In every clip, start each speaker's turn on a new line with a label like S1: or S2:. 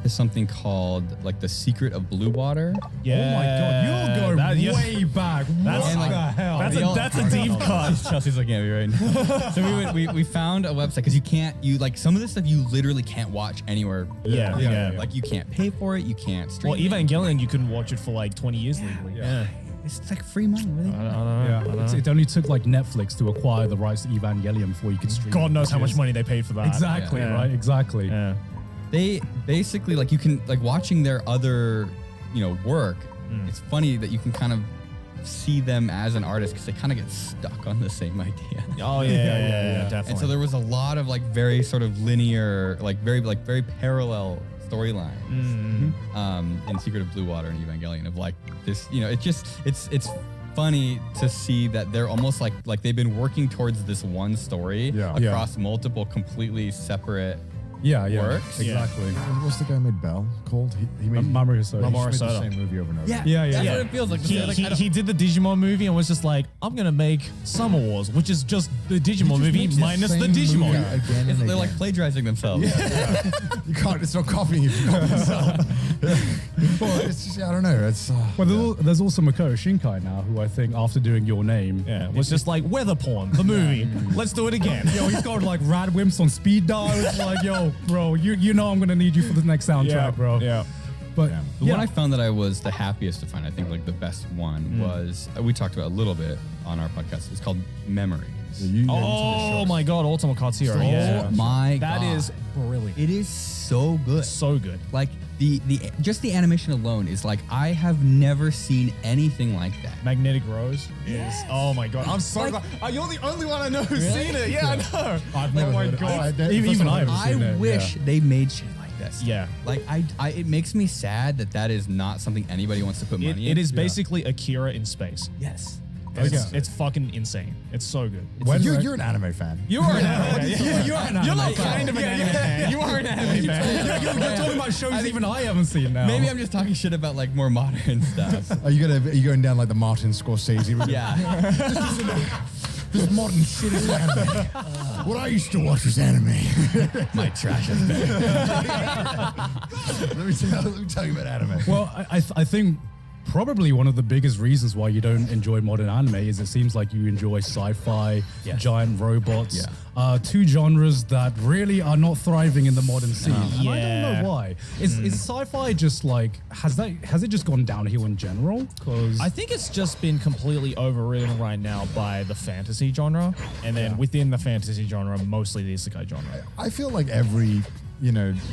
S1: There's something called like The Secret of Blue Water.
S2: Yeah.
S3: Oh my God, you'll go way back. What the hell?
S2: That's a deep cut.
S1: Chelsea's looking at me right now. So we found a website because you like some of this stuff you literally can't watch anywhere.
S2: Yeah.
S1: Like you can't pay for it, you can't stream.
S2: Well, Evangelion, you couldn't watch it for like 20 years legally. Yeah.
S1: It's like free money. Really.
S2: I don't know.
S3: It only took like Netflix to acquire the rights to Evangelion before you could stream.
S2: God knows how much money they paid for that.
S3: Exactly, right? Exactly.
S2: Yeah.
S1: They basically like you can like watching their other, work. It's funny that you can kind of see them as an artist because they kind of get stuck on the same idea.
S2: Oh yeah, definitely.
S1: And so there was a lot of like very sort of linear, like very parallel storyline in Secret of Blue Water and Evangelion of like this, it's funny to see that they're almost like they've been working towards this one story across multiple completely separate works.
S3: Exactly.
S4: What's the guy who made Bell called? He made
S3: Mamoru Hosoda.
S4: He made the same movie over and over.
S1: That's what it feels like.
S2: He did the Digimon movie and was just like, I'm gonna make Summer Wars, which is just the Digimon movie minus the Digimon.
S4: Again and
S1: They're
S4: again.
S1: like plagiarizing themselves.
S4: You can't. It's not copying if you copy yourself. Well, it's just, I don't know. It's
S3: There's also Makoto Shinkai now, who I think after doing Your Name,
S2: Was just like weather porn, the movie. Let's do it again.
S3: Yo, he's got like rad wimps on speed dial. It's like, yo, bro, you know I'm gonna need you for the next soundtrack, bro.
S2: Yeah.
S3: But
S1: The one I found that I was the happiest to find, I think like the best one was, we talked about a little bit on our podcast, it's called Memories.
S2: Oh my God, Ultima Katsura.
S1: Oh my God.
S2: That is brilliant.
S1: It is so good.
S2: So good.
S1: Like the just the animation alone is like, I have never seen anything like that.
S2: Magnetic Rose is, oh my God. I'm so glad. You're the only one I know who's seen it. Yeah, I know.
S3: I've never
S2: my
S3: heard it.
S2: God.
S3: Even I haven't seen
S1: I
S3: it.
S1: wish they made shit like this.
S2: Yeah.
S1: Like it makes me sad that is not something anybody wants to put money in.
S2: It is basically Akira in space.
S1: Yes.
S2: It's fucking insane. It's so good.
S4: You're an anime fan.
S2: You are an anime fan.
S3: You're an anime
S2: You're like
S3: fan.
S2: kind of an anime fan. You are an anime fan.
S3: You're talking about shows even I haven't seen now.
S1: Maybe I'm just talking shit about like more modern stuff.
S4: Are you going down like the Martin Scorsese route?
S1: Yeah.
S4: This modern shit is anime. What I used to watch was anime.
S1: My trash is bad.
S4: let me tell you about anime.
S3: Well, I think probably one of the biggest reasons why you don't enjoy modern anime is it seems like you enjoy sci-fi, giant robots, two genres that really are not thriving in the modern scene. And I don't know why. Is sci-fi just like, has it just gone downhill in general? Because
S2: I think it's just been completely overridden right now by the fantasy genre, and then within the fantasy genre, mostly the isekai genre.
S4: I feel like every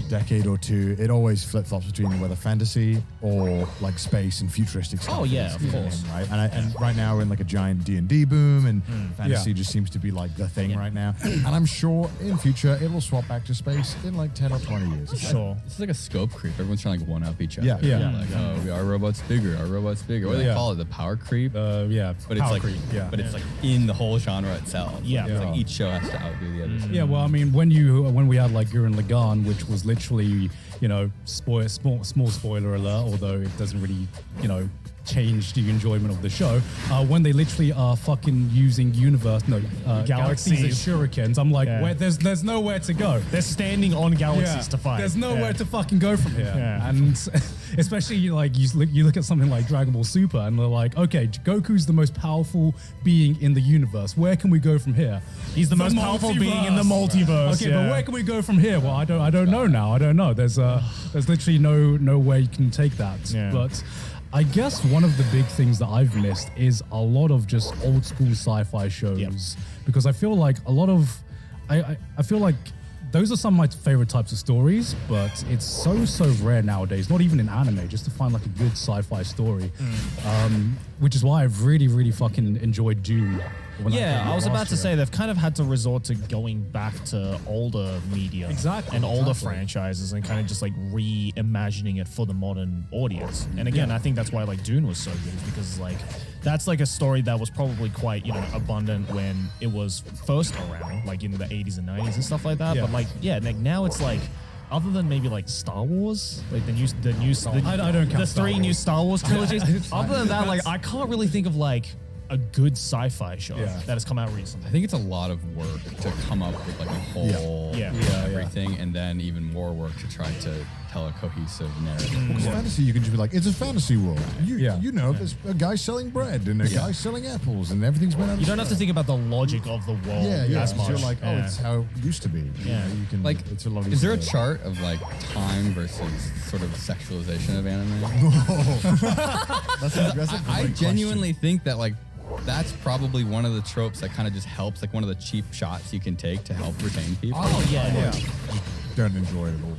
S4: decade or two, it always flip-flops between whether fantasy or like space and futuristic stuff.
S2: Oh yeah, of course.
S4: Right, and right now we're in like a giant D&D boom, and fantasy just seems to be like the thing right now. And I'm sure in future it will swap back to space in like 10 or 20 years.
S2: Sure.
S1: It's like a scope creep. Everyone's trying to like one up each other.
S3: Yeah.
S1: Like, oh, our robot's bigger. What do they call it? The power creep.
S3: but it's
S1: Power
S3: like
S1: creep. But it's like in the whole genre itself.
S2: Yeah.
S1: It's like each show has to outdo the others.
S3: Yeah, well, I mean, when we had like Gurren Lagann, which was literally, small spoiler alert, although it doesn't really, change the enjoyment of the show. When they literally are fucking using galaxies as shurikens, I'm like, where, there's nowhere to go.
S2: They're standing on galaxies to fight.
S3: There's nowhere to fucking go from here.
S2: Yeah.
S3: And especially like you look at something like Dragon Ball Super, and they're like, okay, Goku's the most powerful being in the universe. Where can we go from here?
S2: He's the most powerful being in the multiverse.
S3: Okay, but where can we go from here? Well, I don't know now. I don't know. There's literally no way you can take that.
S2: Yeah.
S3: But I guess one of the big things that I've missed is a lot of just old school sci-fi shows, because I feel like I feel like those are some of my favorite types of stories, but it's so rare nowadays, not even in anime, just to find like a good sci-fi story, which is why I've really fucking enjoyed Dune.
S2: I was about to say they've kind of had to resort to going back to older media and older franchises and kind of just like reimagining it for the modern audience. And again, I think that's why like Dune was so good, is because like that's like a story that was probably quite abundant when it was first around, like in the 80s and 90s and stuff like that. But like now it's like, other than maybe like Star Wars, like the new
S3: I don't count
S2: the
S3: Star
S2: three
S3: Wars.
S2: new Star Wars trilogies. Other than that, like I can't really think of like a good sci-fi show that has come out recently.
S1: I think it's a lot of work to come up with like a whole everything, and then even more work to try to tell a cohesive narrative.
S4: Because fantasy, you can just be like, it's a fantasy world. You know, there's a guy selling bread and a guy selling apples, and everything's made out of
S2: You don't have to think about the logic of the world as much.
S4: You're like, oh, it's how it used to be.
S2: Yeah.
S4: You can,
S1: Like,
S4: it's a lot easier.
S1: is there a chart of like time versus sort of sexualization of anime? I genuinely think that like that's probably one of the tropes that kind of just helps, like one of the cheap shots you can take to help retain people.
S2: Oh yeah.
S4: Don't enjoy it at all.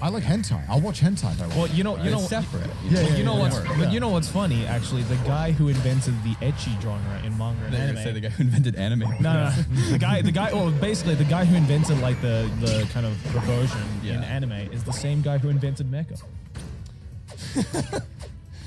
S4: I like hentai. I'll watch hentai if I want.
S2: Well, you know,
S1: It's separate.
S2: you know what's funny? Actually, the guy who invented the ecchi genre in manga and
S1: They're
S2: anime.
S1: gonna say the guy who invented anime.
S2: No. the guy. Well, basically, the guy who invented like the kind of perversion in anime is the same guy who invented mecha.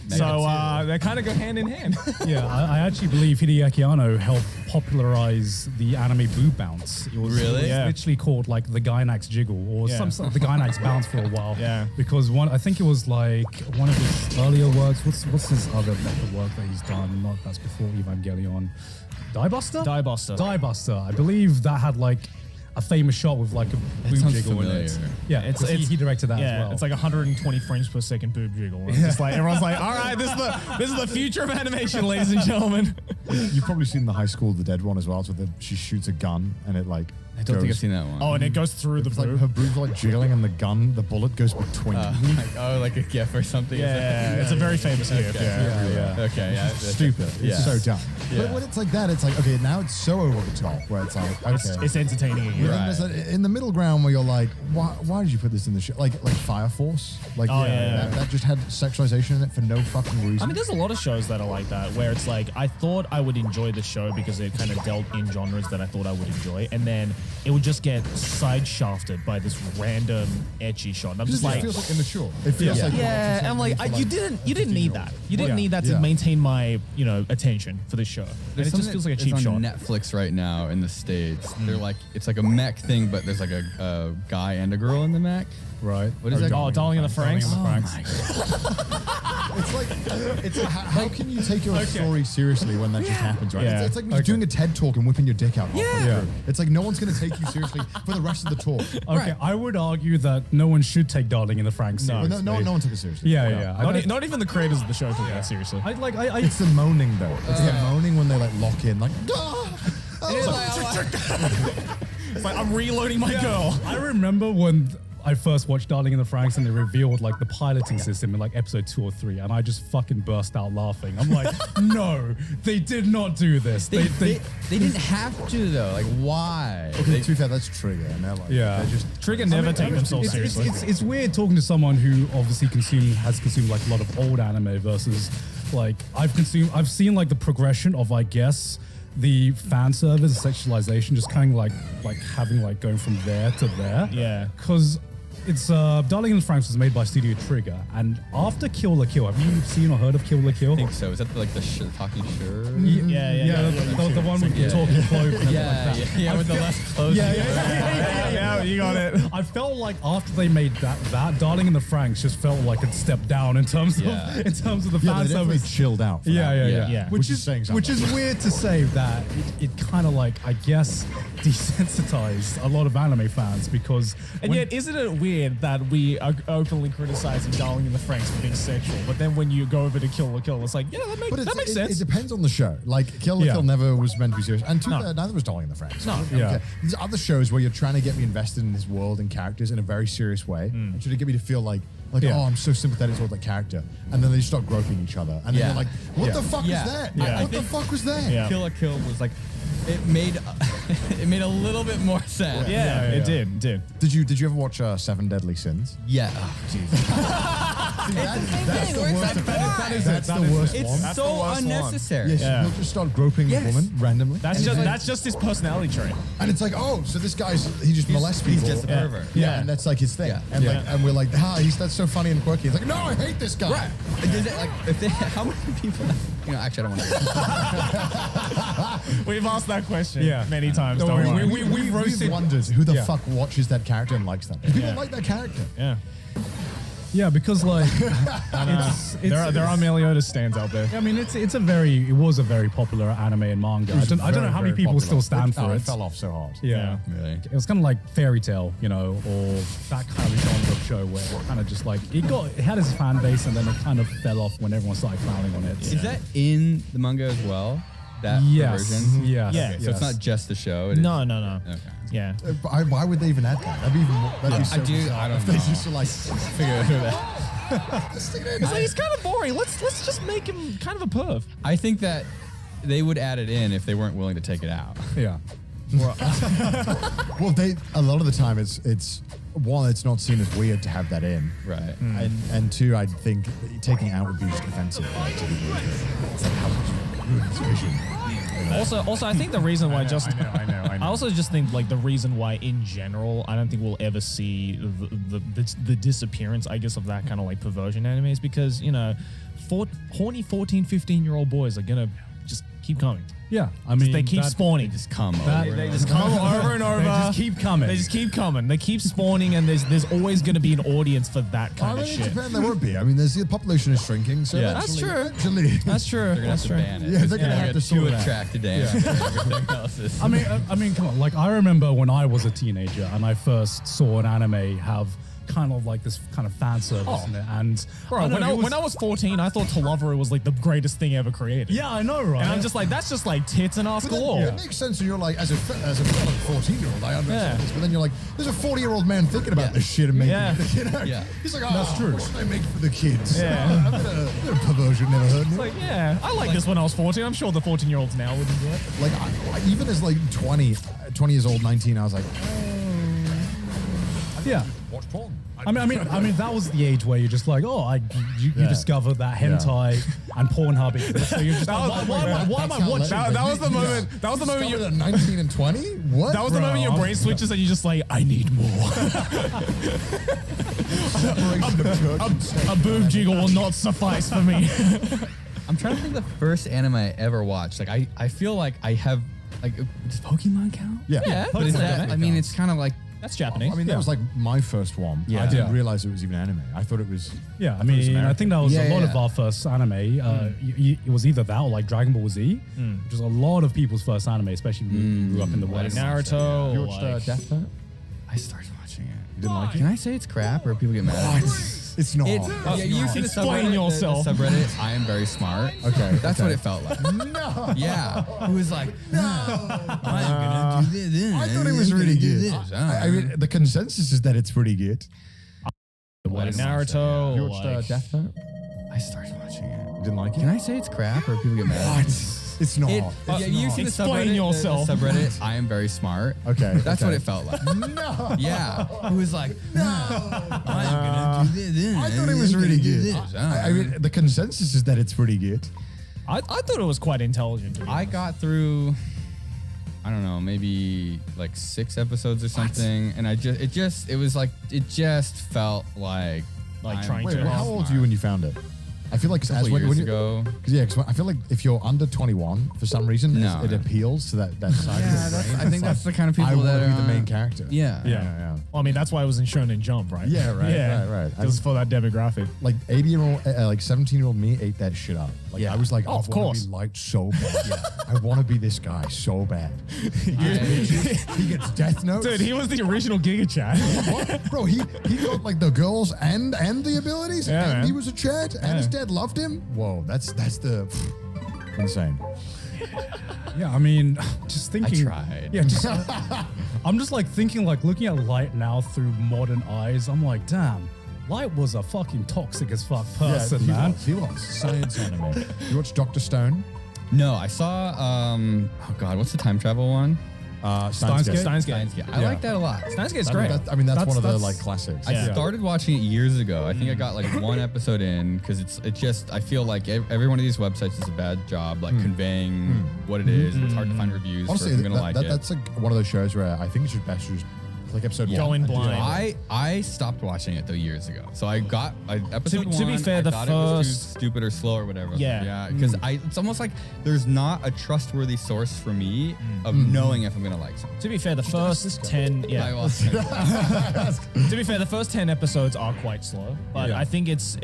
S2: So they kind of go hand in hand.
S3: Yeah, I actually believe Hideaki Anno helped popularize the anime boob bounce. It was,
S1: Really?
S3: It was literally called like the Gainax jiggle or the Gainax bounce for a while.
S2: Yeah.
S3: Because I think it was like one of his earlier works. What's his other mecha work that he's done? Not that's before Evangelion. Diebuster. Diebuster. I believe that had like a famous shot with like a boob
S1: sounds
S3: jiggle in it.
S1: familiar.
S3: Yeah, he directed that as well.
S2: It's like 120 frames per second boob jiggle. It's just like everyone's like, all right, this is the future of animation, ladies and gentlemen.
S4: You've probably seen the High School of the Dead one as well. It's where she shoots a gun and it like.
S1: I don't think I've seen that one.
S2: Oh, and it goes through the
S4: It's like
S2: boob.
S4: her boobs are like jiggling and the bullet goes between.
S1: Like a GIF or something.
S2: Yeah, it's a very famous GIF.
S3: yeah.
S1: Okay, yeah.
S4: Stupid. It's so dumb.
S1: Yeah.
S4: But when it's like that, it's like, okay, now it's so over the top where it's like, okay.
S2: It's entertaining again.
S4: But then there's in the middle ground where you're like, why did you put this in the show? Like Fire Force? Like, that just had sexualization in it for no fucking reason.
S2: I mean, there's a lot of shows that are like that, where it's like, I thought I would enjoy the show because it kind of dealt in genres that I thought I would enjoy, and then it would just get side shafted by this random ecchi shot. And I'm just
S4: it
S2: like,
S4: feels like immature. It feels like
S2: and I'm like, you didn't need that. You didn't need that to maintain my attention for this show. And it just feels like a cheap
S1: it's
S2: shot.
S1: on Netflix right now in the States. They're like, it's like a mech thing, but there's like a guy and a girl in the mech.
S3: Right.
S1: What is that?
S2: Oh, Darling in the Franxx.
S4: It's like how can you take your story seriously when that just happens, right?
S2: Yeah.
S4: It's like doing a TED talk and whipping your dick out. It's like no one's going to take you seriously for the rest of the talk.
S3: Okay, I would argue that no one should take Darling in the Franxx
S2: No.
S3: seriously.
S4: No one took it seriously.
S3: Yeah.
S2: Not even the creators of the show took that seriously.
S4: It's the moaning though. It's the moaning when they like lock in, like.
S2: It's like, I'm reloading my girl.
S3: I remember when I first watched Darling in the Franxx and they revealed like the piloting system in like episode 2 or 3, and I just fucking burst out laughing. I'm like, no, they did not do this.
S1: They didn't have to though. Like, why?
S4: Okay, to be fair, that's Trigger, and they're like, they're just
S2: Trigger never take themselves seriously.
S3: It's weird talking to someone who obviously has consumed like a lot of old anime versus like I've seen like the progression of, I guess, the fan service and sexualization, just kind of like having like going from there to there.
S2: Yeah.
S3: Because it's Darling in the Franxx was made by Studio Trigger, and after Kill la Kill, have you seen or heard of Kill la Kill?
S1: I think so. Is that like the talking sure?
S3: The one with the talking cloak.
S1: Yeah, with the less clothes.
S2: Yeah, you got it.
S3: I felt like after they made that Darling in the Franxx just felt like it stepped down in terms of the
S4: they
S3: fan
S4: definitely
S3: service.
S4: chilled out. For that.
S2: Yeah.
S3: Which
S4: is saying something.
S3: Which is weird to say that it kind of like, I guess, desensitized a lot of anime fans because.
S2: And yet, isn't it weird that we are openly criticizing Darling in the Franxx for being sexual, but then when you go over to Kill la Kill, it's like, that makes sense.
S4: It depends on the show. Like Kill la Kill never was meant to be serious, and neither was Darling in the Franxx. There's other shows where you're trying to get me invested in this world and characters in a very serious way, and trying to get me to feel like oh, I'm so sympathetic towards that character, and then they start groping each other, and then you're like, what the fuck was that? What the fuck was that?
S1: Kill la Kill was like, it made a little bit more sense.
S2: It did.
S4: Did you ever watch Seven Deadly Sins?
S1: Yeah. Oh, Jesus.
S4: That's the worst one.
S1: It's so unnecessary.
S4: Yes, he'll just start groping a woman randomly.
S2: That's just his personality trait.
S4: And it's like, oh, so this he just molests people.
S1: He's just a pervert.
S4: Yeah, and that's like his thing. And and we're like, that's so funny and quirky. It's like, no, I hate this guy.
S1: Right. How many people? Actually, I don't want to.
S2: We've asked that question many times.
S3: Don't
S2: Don't
S3: worry.
S2: worry.
S4: We've wondered who the fuck watches that character and likes them. People like that character.
S2: Yeah.
S3: Yeah, because like there
S2: are Meliodas stands out there.
S3: I mean, it was a very popular anime and manga. I don't know how many people still stand for it.
S4: It fell off so hard.
S3: Yeah.
S1: Really?
S3: It was kind of like Fairy Tale, you know, or that kind of genre of show where it kind of just like it had its fan base and then it kind of fell off when everyone started clowning on it.
S1: Is that in the manga as well? That
S3: Yes.
S1: version?
S3: Yes.
S2: Yeah.
S1: Okay, so it's not just the show. It is-
S2: No.
S1: Okay.
S2: Yeah.
S4: Why would they even add that? That'd be even more. That'd be so bizarre
S1: I don't
S4: if
S1: know.
S4: They just like figure it out. Stick it in.
S2: So he's kind of boring. Let's just make him kind of a perv.
S1: I think that they would add it in if they weren't willing to take it out.
S3: Yeah.
S4: Well, a lot of the time it's one, it's not seen as weird to have that in,
S1: Right.
S4: and two, I think taking it out would be just offensive. Like, to people. It's like how much you ruin his vision.
S2: Also, I think the reason why
S4: I know.
S2: I also just think like the reason why in general I don't think we'll ever see the disappearance, I guess, of that kind of like perversion anime is because, you know, horny 14, 15-year-old boys are gonna just keep coming.
S3: Yeah. I mean,
S2: They keep spawning.
S1: Just come
S3: That-
S1: over.
S3: they
S2: Just come over and over.
S3: They just keep coming.
S2: They just keep coming. They keep spawning, and there's always going to be an audience for that
S4: I
S2: kind
S4: mean,
S2: of
S4: in
S2: shit.
S4: Japan there would be. I mean, the population is shrinking, so
S1: Yeah.
S2: That's true.
S4: Eventually,
S2: That's true.
S1: They're gonna have to ban it.
S4: Yeah, they're gonna have to
S1: get
S4: sort
S1: too
S4: it out.
S1: attracted to anime and everything else. Is-
S3: I mean, come on. Like, I remember when I was a teenager and I first saw an anime have kind of like this kind of fan service in it. And
S2: Bro,
S3: I don't know,
S2: when I was 14, I thought Toloveru was like the greatest thing ever created.
S3: yeah, I know, right?
S2: And I'm just like, that's just like tits and ass
S4: But then,
S2: galore.
S4: it makes sense when you're like, as a 14-year-old, I understand
S2: Yeah.
S4: this. But then you're like, there's a 40-year-old man thinking about this shit and making
S2: Yeah.
S4: it. You know?
S1: Yeah.
S4: He's like, that's true. What should I make for the kids?
S2: Yeah.
S4: A bit of perversion never hurt me.
S2: Like, yeah, I like this when I was 14. I'm sure the 14-year-olds now would enjoy it.
S4: Like, even as like 20 years old, 19, I was like,
S3: yeah.
S4: watch porn.
S3: I mean, that was the age where you're just like, you discover that hentai and Pornhub exists. So you're just like, why am I watching?
S2: That was the moment. That was the moment
S4: Discovered
S2: you.
S4: at 19 and 20? What?
S2: That was the moment your brain switches and you're just like, I need more.
S4: Separation of church and state.
S2: A boob jiggle will not suffice for me.
S1: I'm trying to think of the first anime I ever watched. Like I feel like I have like does Pokemon count?
S2: Yeah,
S1: But is
S2: Pokemon
S1: that?
S2: anime
S1: I mean, it's kind of like
S2: That's Japanese.
S4: I mean, that was like my first one.
S1: Yeah.
S4: I didn't
S3: Yeah.
S4: realize it was even anime. I thought it was.
S3: Yeah, I mean, I think that was
S1: Yeah,
S3: a lot
S1: yeah.
S3: of our first anime. It was either that or like Dragon Ball Z, which was a lot of people's first anime, especially when you grew up in the
S2: like
S3: West.
S2: Naruto.
S4: You watched
S2: like,
S4: Death Note?
S1: I started watching it.
S4: You didn't like it?
S1: Can I say it's crap or people get mad?
S4: It's not.
S1: It's,
S4: It's
S1: yeah, you
S4: not.
S1: see the
S2: Explain
S1: subreddit,
S2: yourself.
S1: The subreddit, I am very smart.
S4: Okay,
S1: That's
S4: okay.
S1: what it felt like.
S4: No.
S1: Yeah. Who was like, no, I'm going to do this.
S4: I thought it was really good. I mean, the consensus is that it's pretty good.
S2: like Naruto.
S4: You watched
S2: like,
S4: Death Note?
S1: I started watching it.
S4: You didn't like it?
S1: Can I say it's crap or people get mad?
S4: It's not.
S1: Yeah, you see the
S2: Explain
S1: subreddit,
S2: yourself.
S1: The subreddit, I am very smart.
S4: Okay,
S1: That's
S4: okay.
S1: what it felt like.
S4: No.
S1: Yeah. Who was like, no, I'm going to do this.
S4: I thought it was really good.
S1: I
S4: I mean, the consensus is that it's pretty good.
S2: I thought it was quite intelligent. To be
S1: I got through, I don't know, maybe like 6 episodes or something, and it just felt like I'm
S2: trying
S4: Wait,
S2: to-
S4: how old were you when you found it? I feel like
S1: a couple years ago.
S4: Cause I feel like if you're under 21, for some reason,
S1: No.
S4: it appeals to that side
S1: Yeah,
S4: of the
S1: that's,
S4: brain.
S1: I think that's the kind of people
S4: I want
S1: that
S4: to be
S1: are
S4: the main character.
S1: Yeah.
S4: Yeah.
S2: Well, I mean, that's why I was in Shonen Jump, right?
S4: Yeah, right,
S2: Yeah,
S4: right.
S2: Just for that demographic.
S4: Like 80-year-old, like 17-year-old me ate that shit up. Like
S1: Yeah.
S4: I was like,
S2: Oh,
S4: I
S2: of
S4: want
S2: course.
S4: to be liked so bad. I want to be this guy so bad. He gets death notes.
S2: Dude, he was the original Giga Chat.
S4: What? Bro, he got like the girls and the abilities,
S2: Yeah,
S4: and
S2: man.
S4: he was a Chad, and his dad loved him. Whoa, that's the insane.
S3: Yeah, I mean, just thinking.
S1: tried.
S3: Yeah, just, I'm just like thinking, like looking at Light now through modern eyes. I'm like, damn, Light was a fucking toxic as fuck person,
S4: he
S3: man.
S4: was. He was science anime. You watched Dr. Stone?
S1: No, I saw, oh God, what's the time travel one?
S3: Steins Gate?
S2: Steins Gate.
S1: I like that a lot.
S2: Steins Gate's
S4: I mean,
S2: great.
S4: that's one of the
S3: that's-
S4: like classics.
S1: I
S2: Yeah.
S1: started watching it years ago. I think I got like one episode in because I feel like every one of these websites does a bad job like conveying what it is. It's hard to find reviews
S4: Honestly,
S1: for if I'm gonna like it.
S4: that's like one of those shows where I think it's just best to just like episode one.
S2: Going
S4: And do
S2: blind.
S4: that.
S1: I stopped watching it though years ago. So I got episode
S2: To be
S1: one,
S2: fair,
S1: I
S2: the
S1: thought it was too
S2: first-
S1: stupid or slow or whatever.
S2: Yeah.
S1: Yeah. Because it's almost like there's not a trustworthy source for me of knowing if I'm gonna like something.
S2: To be fair, the first 10, to be fair, the first 10 episodes are quite slow, but
S3: Yeah.
S2: I think it's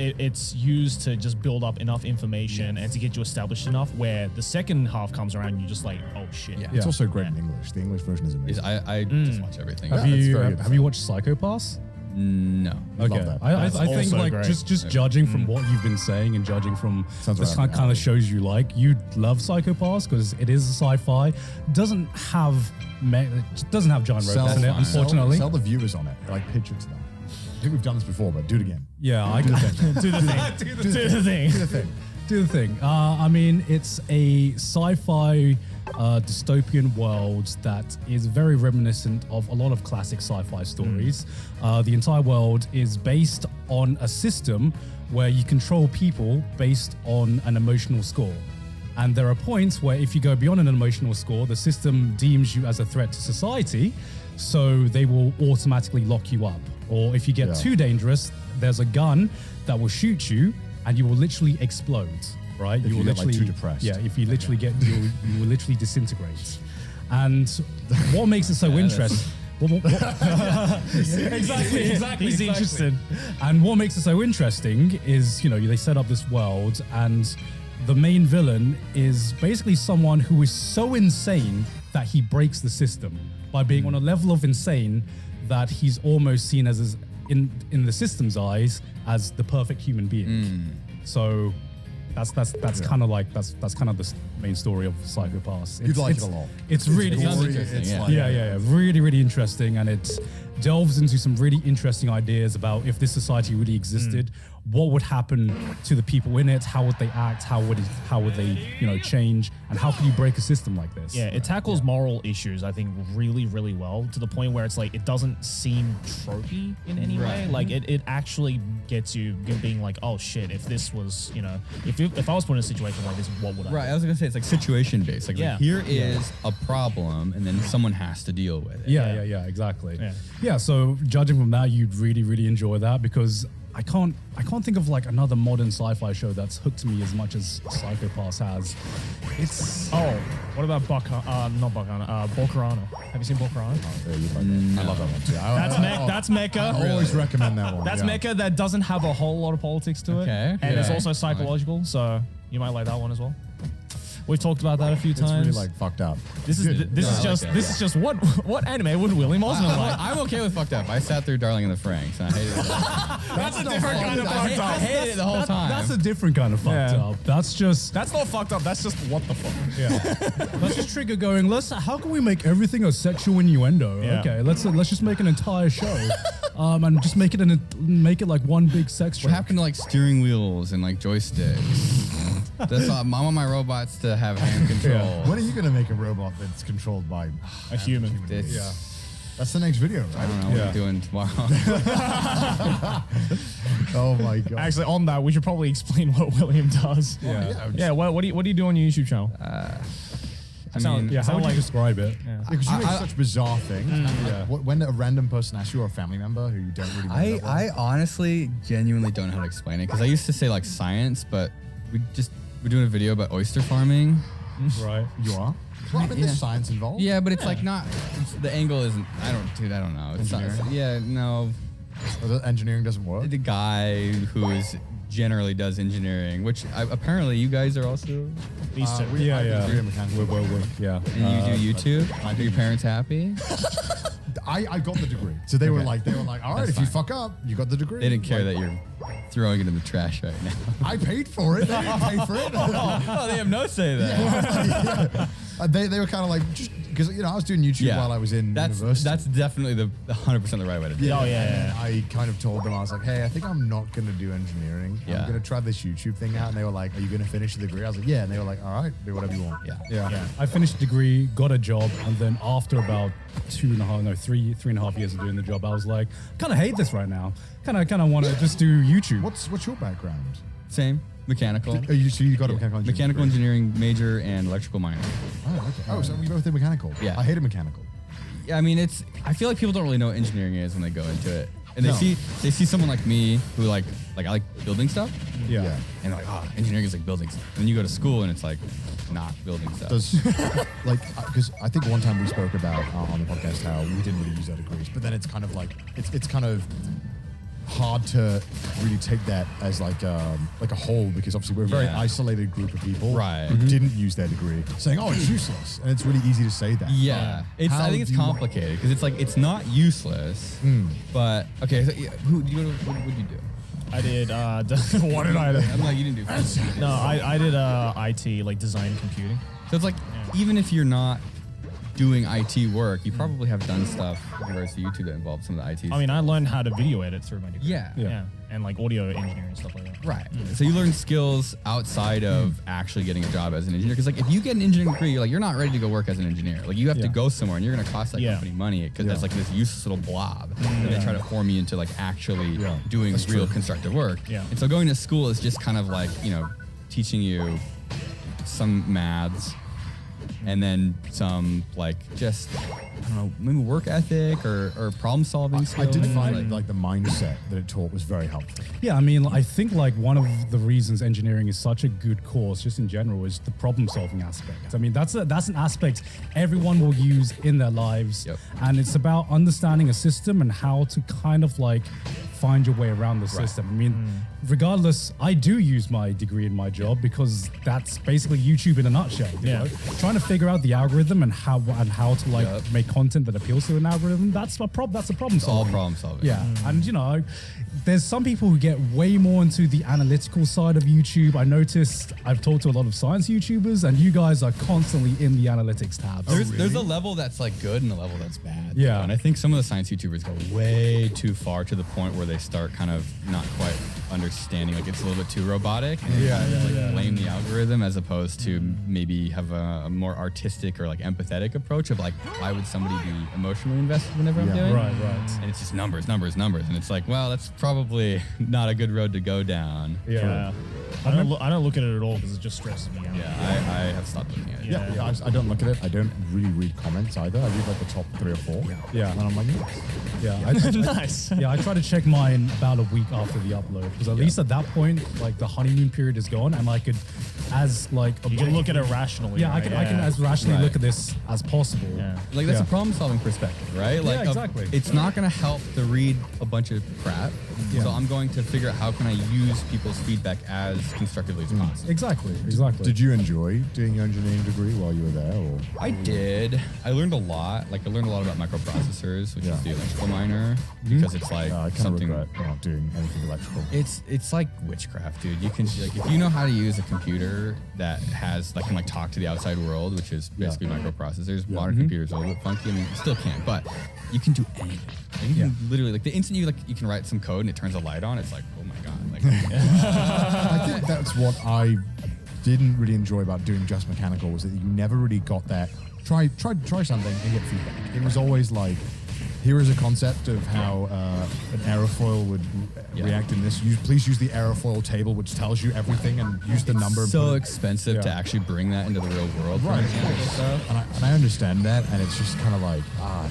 S2: used to just build up enough information and to get you established enough where the second half comes around and you're just like, oh shit.
S1: Yeah.
S4: It's also great in English. The English version is amazing.
S1: I just watch everything.
S3: Have
S4: Yeah, it's
S3: you
S4: very good.
S3: have you watched Psycho Pass?
S1: No.
S4: Love
S3: Okay,
S4: that.
S3: I
S2: That's
S3: think
S2: also
S3: like
S2: great.
S3: just judging from what you've been saying and judging from
S4: Sounds
S3: the
S4: right up my
S3: kind
S4: alley.
S3: of shows you like, you love Psycho Pass because it is a sci-fi. Doesn't have doesn't have giant robots in it, unfortunately.
S4: Sell the viewers on it. Like pitch it to them. I think we've done this before, but do it again.
S3: Yeah, I
S4: Do
S3: can
S4: the thing.
S2: Do the thing. Do the thing.
S4: Do the thing.
S3: do the thing. I mean, it's a sci-fi dystopian world that is very reminiscent of a lot of classic sci-fi stories. The entire world is based on a system where you control people based on an emotional score. And there are points where if you go beyond an emotional score, the system deems you as a threat to society, so they will automatically lock you up. Or if you get
S4: Yeah.
S3: too dangerous, there's a gun that will shoot you and you will literally explode, right?
S4: If you
S3: will
S4: get, like,
S3: literally
S4: too depressed.
S3: Yeah, if you literally get, you will literally disintegrate. And what makes it so interesting? Exactly.
S2: He's interested.
S3: And what makes it so interesting is, you know, they set up this world and the main villain is basically someone who is so insane that he breaks the system by being on a level of insane that he's almost seen as in the system's eyes as the perfect human being. So that's kind of like that's kind of the main story of Psycho Pass.
S4: You'd like it a lot.
S3: It's really
S1: Sounds
S4: gory,
S1: interesting,
S4: it's
S1: yeah.
S4: like-
S3: yeah, really, really interesting, and it delves into some really interesting ideas about if this society really existed, what would happen to the people in it, how would they act, how would they, you know, change, and how can you break a system like this?
S2: Yeah, it tackles moral issues, I think, really, really well, to the point where it's like it doesn't seem tropey in any way. Like it actually gets you being like, oh shit, if this was, you know, if I was put in a situation like this, what would I
S1: Right,
S2: do?
S1: I was gonna say it's like situation based. Like,
S2: Yeah.
S1: here is a problem, and then someone has to deal with it.
S3: Yeah, exactly.
S2: Yeah.
S3: So judging from that, you'd really, really enjoy that because I can't think of like another modern sci-fi show that's hooked me as much as Psycho Pass has. It's
S2: Oh, what about not Bokurano? Have you seen Bokurano?
S4: Yeah, you'd like that. I love that one too.
S2: That's Mecha.
S4: I always recommend that one.
S2: That's
S4: yeah.
S2: Mecha that doesn't have a whole lot of politics to it.
S1: Okay,
S2: And it's
S1: okay.
S2: also psychological, so you might like that one as well. We've talked about that a few
S4: It's
S2: times.
S4: really like fucked up.
S2: this is
S4: Good.
S2: this
S1: No,
S2: is
S1: I
S2: just
S1: like
S2: this is just what anime would William Osmond like?
S1: I'm okay with fucked up. I sat through Darling in the Franxx, and I hated it.
S2: That's a different kind of fucked
S1: I
S2: up.
S1: hated it the whole time.
S3: That's a different kind of fucked
S2: Yeah.
S3: up. That's just
S2: That's not fucked up. That's just what the fuck.
S3: let's just trigger going. How can we make everything a sexual innuendo?
S2: Yeah.
S3: Okay, let's just make an entire show, and just make it like one big sex
S1: What
S3: joke.
S1: happened to like steering wheels and like joysticks? That's all, I want my robots to have hand control.
S4: When are you going to make a robot that's controlled by
S2: A human.
S1: It's,
S4: That's the next video,
S1: I
S4: right?
S1: don't know what
S3: Yeah.
S1: we're doing tomorrow.
S4: Oh my god.
S2: Actually, on that, we should probably explain what William does.
S3: Yeah.
S2: Yeah. What do you do on your YouTube channel?
S1: I
S2: Sound-
S1: mean,
S2: yeah.
S3: How would you describe it?
S4: Because you make such bizarre things. And,
S3: Yeah.
S4: when a random person asks you or a family member who you don't really know that well,
S1: I honestly genuinely don't know how to explain it because I used to say like science, but we're doing a video about oyster farming.
S3: Right.
S4: you are. Well, I mean,
S1: Yeah.
S4: there's science involved.
S1: Yeah, but it's like not. The angle isn't. I don't know. It's not.
S4: Engineering?
S1: Yeah, no.
S4: Or the engineering doesn't work.
S1: The guy who generally does engineering, which apparently you guys are also.
S2: These two.
S3: Yeah,
S4: I
S3: yeah.
S4: degree in mechanical engineering.
S3: Yeah.
S1: And you do YouTube. Are your parents happy?
S4: I got the degree, so they were like, all right,
S1: That's
S4: if you
S1: fine.
S4: fuck up, you got the degree.
S1: They didn't care
S4: Like,
S1: that you're throwing it in the trash right now.
S4: I paid for it. They didn't pay for it.
S1: Oh, they have no say there.
S4: They were kind of like, just because I was doing YouTube while I was in university.
S1: That's definitely the 100% the right way to do it.
S2: Oh, yeah.
S4: And I kind of told them, I was like, hey, I think I'm not going to do engineering.
S1: Yeah.
S4: I'm going to try this YouTube thing out. And they were like, are you going to finish the degree? I was like, yeah. And they were like, all right, do whatever you want.
S1: Yeah.
S3: Yeah. I finished a degree, got a job, and then after about 3.5 years of doing the job, I was like, kind of hate this right now. Kind of want to just do YouTube.
S4: What's your background?
S1: Same. Mechanical.
S4: So you got a mechanical engineering
S1: Mechanical
S4: degree?
S1: engineering major and electrical minor.
S4: Oh, okay. Oh, so we both did mechanical.
S1: Yeah.
S4: I hated mechanical.
S1: I mean, I feel like people don't really know what engineering is when they go into it. And they see someone like me who like I like building stuff.
S3: Yeah.
S1: And they're like, oh, engineering is like building stuff. And then you go to school and it's like not building stuff.
S4: Because I think one time we spoke about on the podcast how we didn't really use our degrees, but then it's kind of like it's kind of hard to really take that as like a whole, because obviously we're a very isolated group of people who didn't use their degree, saying, oh, it's useless, and it's really easy to say that.
S1: Yeah, I think it's complicated because it's like it's not useless, but okay. So what did you do?
S2: I did. What did I do?
S1: I'm like, you didn't do.
S2: No, I did IT, like design computing.
S1: So it's like even if you're not doing IT work, you probably have done stuff in regards to YouTube that involves some of the IT.
S2: I mean, I learned how to video edit through my degree.
S1: Yeah.
S2: And like audio engineering and stuff like that.
S1: Right. So you learn skills outside of actually getting a job as an engineer. Because like if you get an engineering degree, you're not ready to go work as an engineer. Like you have to go somewhere and you're going to cost that company money because that's like this useless little blob that they try to form you into like actually doing real constructive work.
S2: Yeah.
S1: And so going to school is just kind of like, teaching you some maths and then some like just I don't know, maybe work ethic or problem solving skills.
S4: I did find like the mindset that it taught was very helpful.
S3: Yeah, I mean, I think like one of the reasons engineering is such a good course, just in general, is the problem solving aspect. I mean, that's an aspect everyone will use in their lives, and it's about understanding a system and how to kind of like find your way around the system. I mean, regardless, I do use my degree in my job because that's basically YouTube in a nutshell. You know? Trying to figure out the algorithm and how to like make content that appeals to an algorithm. That's a problem solving.
S1: All problem solving.
S3: Yeah, and there's some people who get way more into the analytical side of YouTube. I noticed I've talked to a lot of science YouTubers, and you guys are constantly in the analytics tab.
S1: There's a level that's like good and a level that's bad.
S3: Yeah,
S1: and I think some of the science YouTubers go way too far to the point where they start kind of not quite understanding, like it's a little bit too robotic and blame the algorithm as opposed to maybe have a more artistic or like empathetic approach of like, why would somebody be emotionally invested whenever I'm doing?
S3: Right.
S1: And it's just numbers. And it's like, well, that's probably not a good road to go down.
S2: Yeah. I don't look at it at all because it just stresses me out.
S1: Yeah, I have stopped looking at it.
S4: Yeah, I don't look at it. I don't really read comments either. I read like the top 3 or 4.
S3: Yeah.
S4: And I'm like,
S2: Nice.
S3: Yeah, I try to check mine about a week after the upload because at least at that point, like the honeymoon period is gone, and I could, as like
S2: you can look at it rationally.
S3: Yeah, I can as rationally look at this as possible.
S2: Yeah.
S1: Like that's a problem solving perspective, right? Like
S3: exactly.
S1: It's not going to help to read a bunch of crap. So I'm going to figure out how can I use people's feedback as constructively as possible.
S3: Exactly.
S4: Did you enjoy doing your engineering degree while you were there? Or?
S1: I did. I learned a lot. Like I learned a lot about microprocessors, which is the electrical minor, because it's like
S4: I kind of regret not doing anything electrical.
S1: It's like witchcraft, dude. You can like if you know how to use a computer that can like talk to the outside world, which is basically microprocessors. Modern computers are a little bit funky. I mean, you still can, but you can do anything. Like, you can literally like the instant you can write some code and it turns a light on, it's like, oh my god. Like
S4: I think that's what I didn't really enjoy about doing just mechanical, was that you never really got that try something and get feedback. It was always like, here is a concept of how an aerofoil would react in this. Please use the aerofoil table, which tells you everything, and use the number.
S1: It's so expensive to actually bring that into the real world.
S4: Right. And I understand that, and it's just kind of like,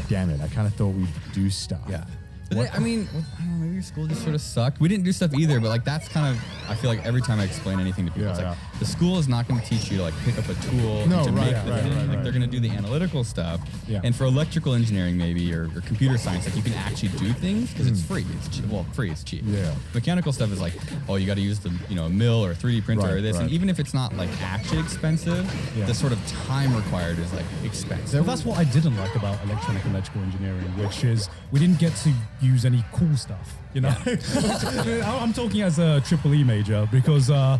S4: damn it. I kind of thought we'd do stuff.
S1: Yeah. But I mean, I don't know, maybe your school just sort of sucked. We didn't do stuff either, but like that's kind of, I feel like every time I explain anything to people, it's like the school is not going to teach you to like pick up a tool to make the thing. Like they're going to do the analytical stuff. Yeah. And for electrical engineering maybe or computer science, like you can actually do things because it's free. It's cheap. Well, free, it's cheap.
S4: Yeah.
S1: Mechanical stuff is like, oh, you got to use the a mill or a 3D printer or this, and even if it's not like actually expensive, the sort of time required is like expensive.
S3: Well, that's what I didn't like about electronic and electrical engineering, which is we didn't get to use any cool stuff. I'm talking as a EEE major because I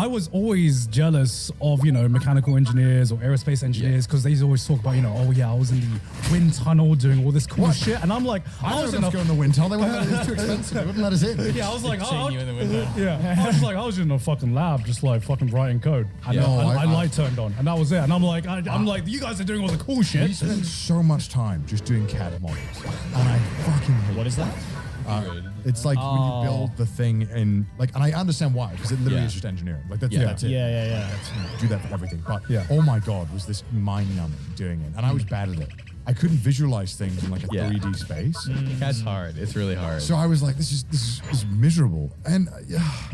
S3: was always jealous of mechanical engineers or aerospace engineers because they always talk about I was in the wind tunnel doing all this cool shit, and I'm like,
S4: I was going to go in the wind tunnel. They wouldn't let us, it's too expensive. They wouldn't let us in.
S3: Yeah, I was like,
S2: you in the window.
S3: I was in a fucking lab just like fucking writing code. And I light turned on, and that was it. And I'm like, you guys are doing all the cool shit.
S4: We spend so much time just doing CAD models, and I fucking hate.
S2: What is that?
S4: It's like when you build the thing in like, and I understand why, because it literally is just engineering. Like that's it.
S2: Yeah.
S4: Do that for everything. But oh my god, was this mind numbing doing it, and I was bad at it. I couldn't visualize things in like a
S1: Yeah.
S4: 3D space.
S1: That's hard. It's really hard.
S4: So I was like, this is miserable. And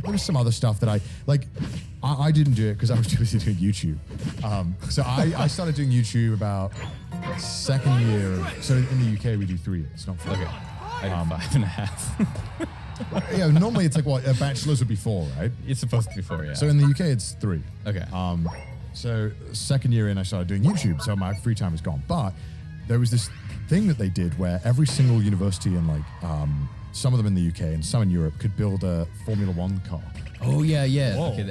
S4: there was some other stuff that I didn't do it because I was too busy doing YouTube. So I started doing YouTube about second year. So in the UK, we do 3 years, not 4.
S1: Okay. I did 5.5.
S4: Yeah, normally it's like what a bachelor's would be 4, right?
S1: It's supposed to be 4, yeah.
S4: So in the UK, it's 3.
S1: Okay.
S4: So second year in, I started doing YouTube. So my free time is gone. But there was this thing that they did where every single university in like some of them in the UK and some in Europe could build a Formula One car.
S1: Oh yeah.
S2: Whoa.
S1: Okay.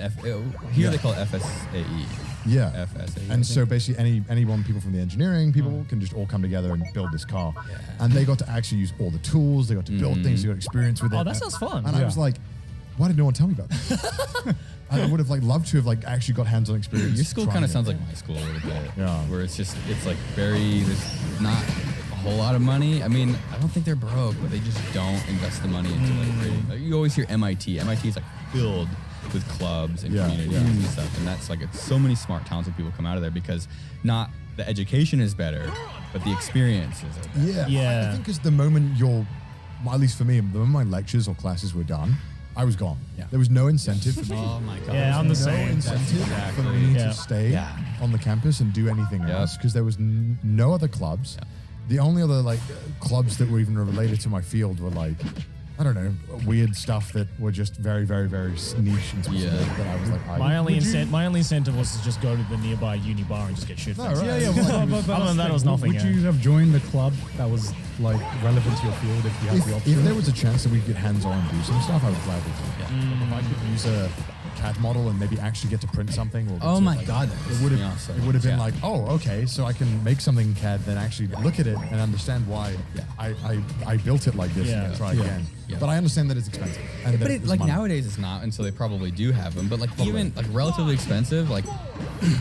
S1: Here they call it FSAE.
S4: Yeah.
S1: FSAE.
S4: And so basically anyone, people from the engineering, people can just all come together and build this car.
S1: Yeah.
S4: And they got to actually use all the tools, they got to build things, they got experience with it.
S2: Oh, that sounds fun.
S4: And I was like, why did no one tell me about that? I would have like loved to have like actually got hands-on experience.
S1: Your school
S4: trying
S1: kind of
S4: it.
S1: sounds like my school a little bit.
S4: Yeah.
S1: Where it's like there's not a whole lot of money. I mean, I don't think they're broke, but they just don't invest the money into like creating. Like, you always hear MIT. MIT is like filled with clubs and communities and stuff. And that's like, it's so many smart, talented people come out of there because not the education is better, but the experiences are better.
S2: Yeah.
S4: I think because the moment well, at least for me, the moment my lectures or classes were done, I was gone.
S1: Yeah.
S4: There was no incentive for me.
S1: Oh my God.
S2: Yeah, I'm the
S4: no
S2: same.
S4: incentive
S1: Exactly.
S4: for me
S2: Yeah.
S4: to stay
S1: Yeah.
S4: on the campus and do anything else because there was no other clubs.
S1: Yeah.
S4: The only other like clubs that were even related to my field were like, I don't know, weird stuff that were just very, very, very niche and specific.
S1: Yeah.
S4: That I was like,
S2: My only incentive was to just go to the nearby uni bar and just get shit faced.
S4: right.
S3: Yeah, yeah.
S2: Other than that, it was nothing.
S3: Would you have joined the club that was like relevant to your field if you had the option?
S4: If there was a chance that we could get hands-on and do some stuff, I would gladly do it.
S1: Yeah.
S4: If I could use a CAD model and maybe actually get to print something. Or
S1: Oh
S4: to,
S1: my
S4: like,
S1: God.
S4: It would have.
S1: Awesome.
S4: It would have been
S1: Yeah.
S4: like, oh, okay, so I can make something in CAD, then actually look at it and understand why I built it like this
S2: Yeah.
S4: and then try
S3: Yeah.
S4: again.
S1: Yeah.
S4: But I understand that it's expensive. And that
S1: But it,
S4: it's
S1: like
S4: money.
S1: nowadays it's not, and so they probably do have them. But like even like relatively expensive, like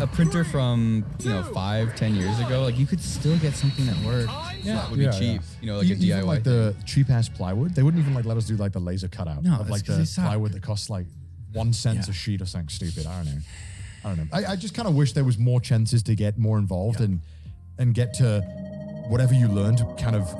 S1: a printer from 5-10 years ago, like you could still get something that worked. Yeah, that would be
S3: Yeah,
S1: cheap.
S3: yeah.
S1: Like a DIY.
S4: Even like the cheap ass plywood, they wouldn't even like let us do like the laser cutout
S1: No,
S4: of
S1: that's
S4: like
S1: 'cause
S4: the
S1: they suck.
S4: plywood that costs like 1 cent
S1: Yeah.
S4: a sheet or something stupid. I don't know. I just kind of wish there was more chances to get more involved and get to whatever you learned, kind of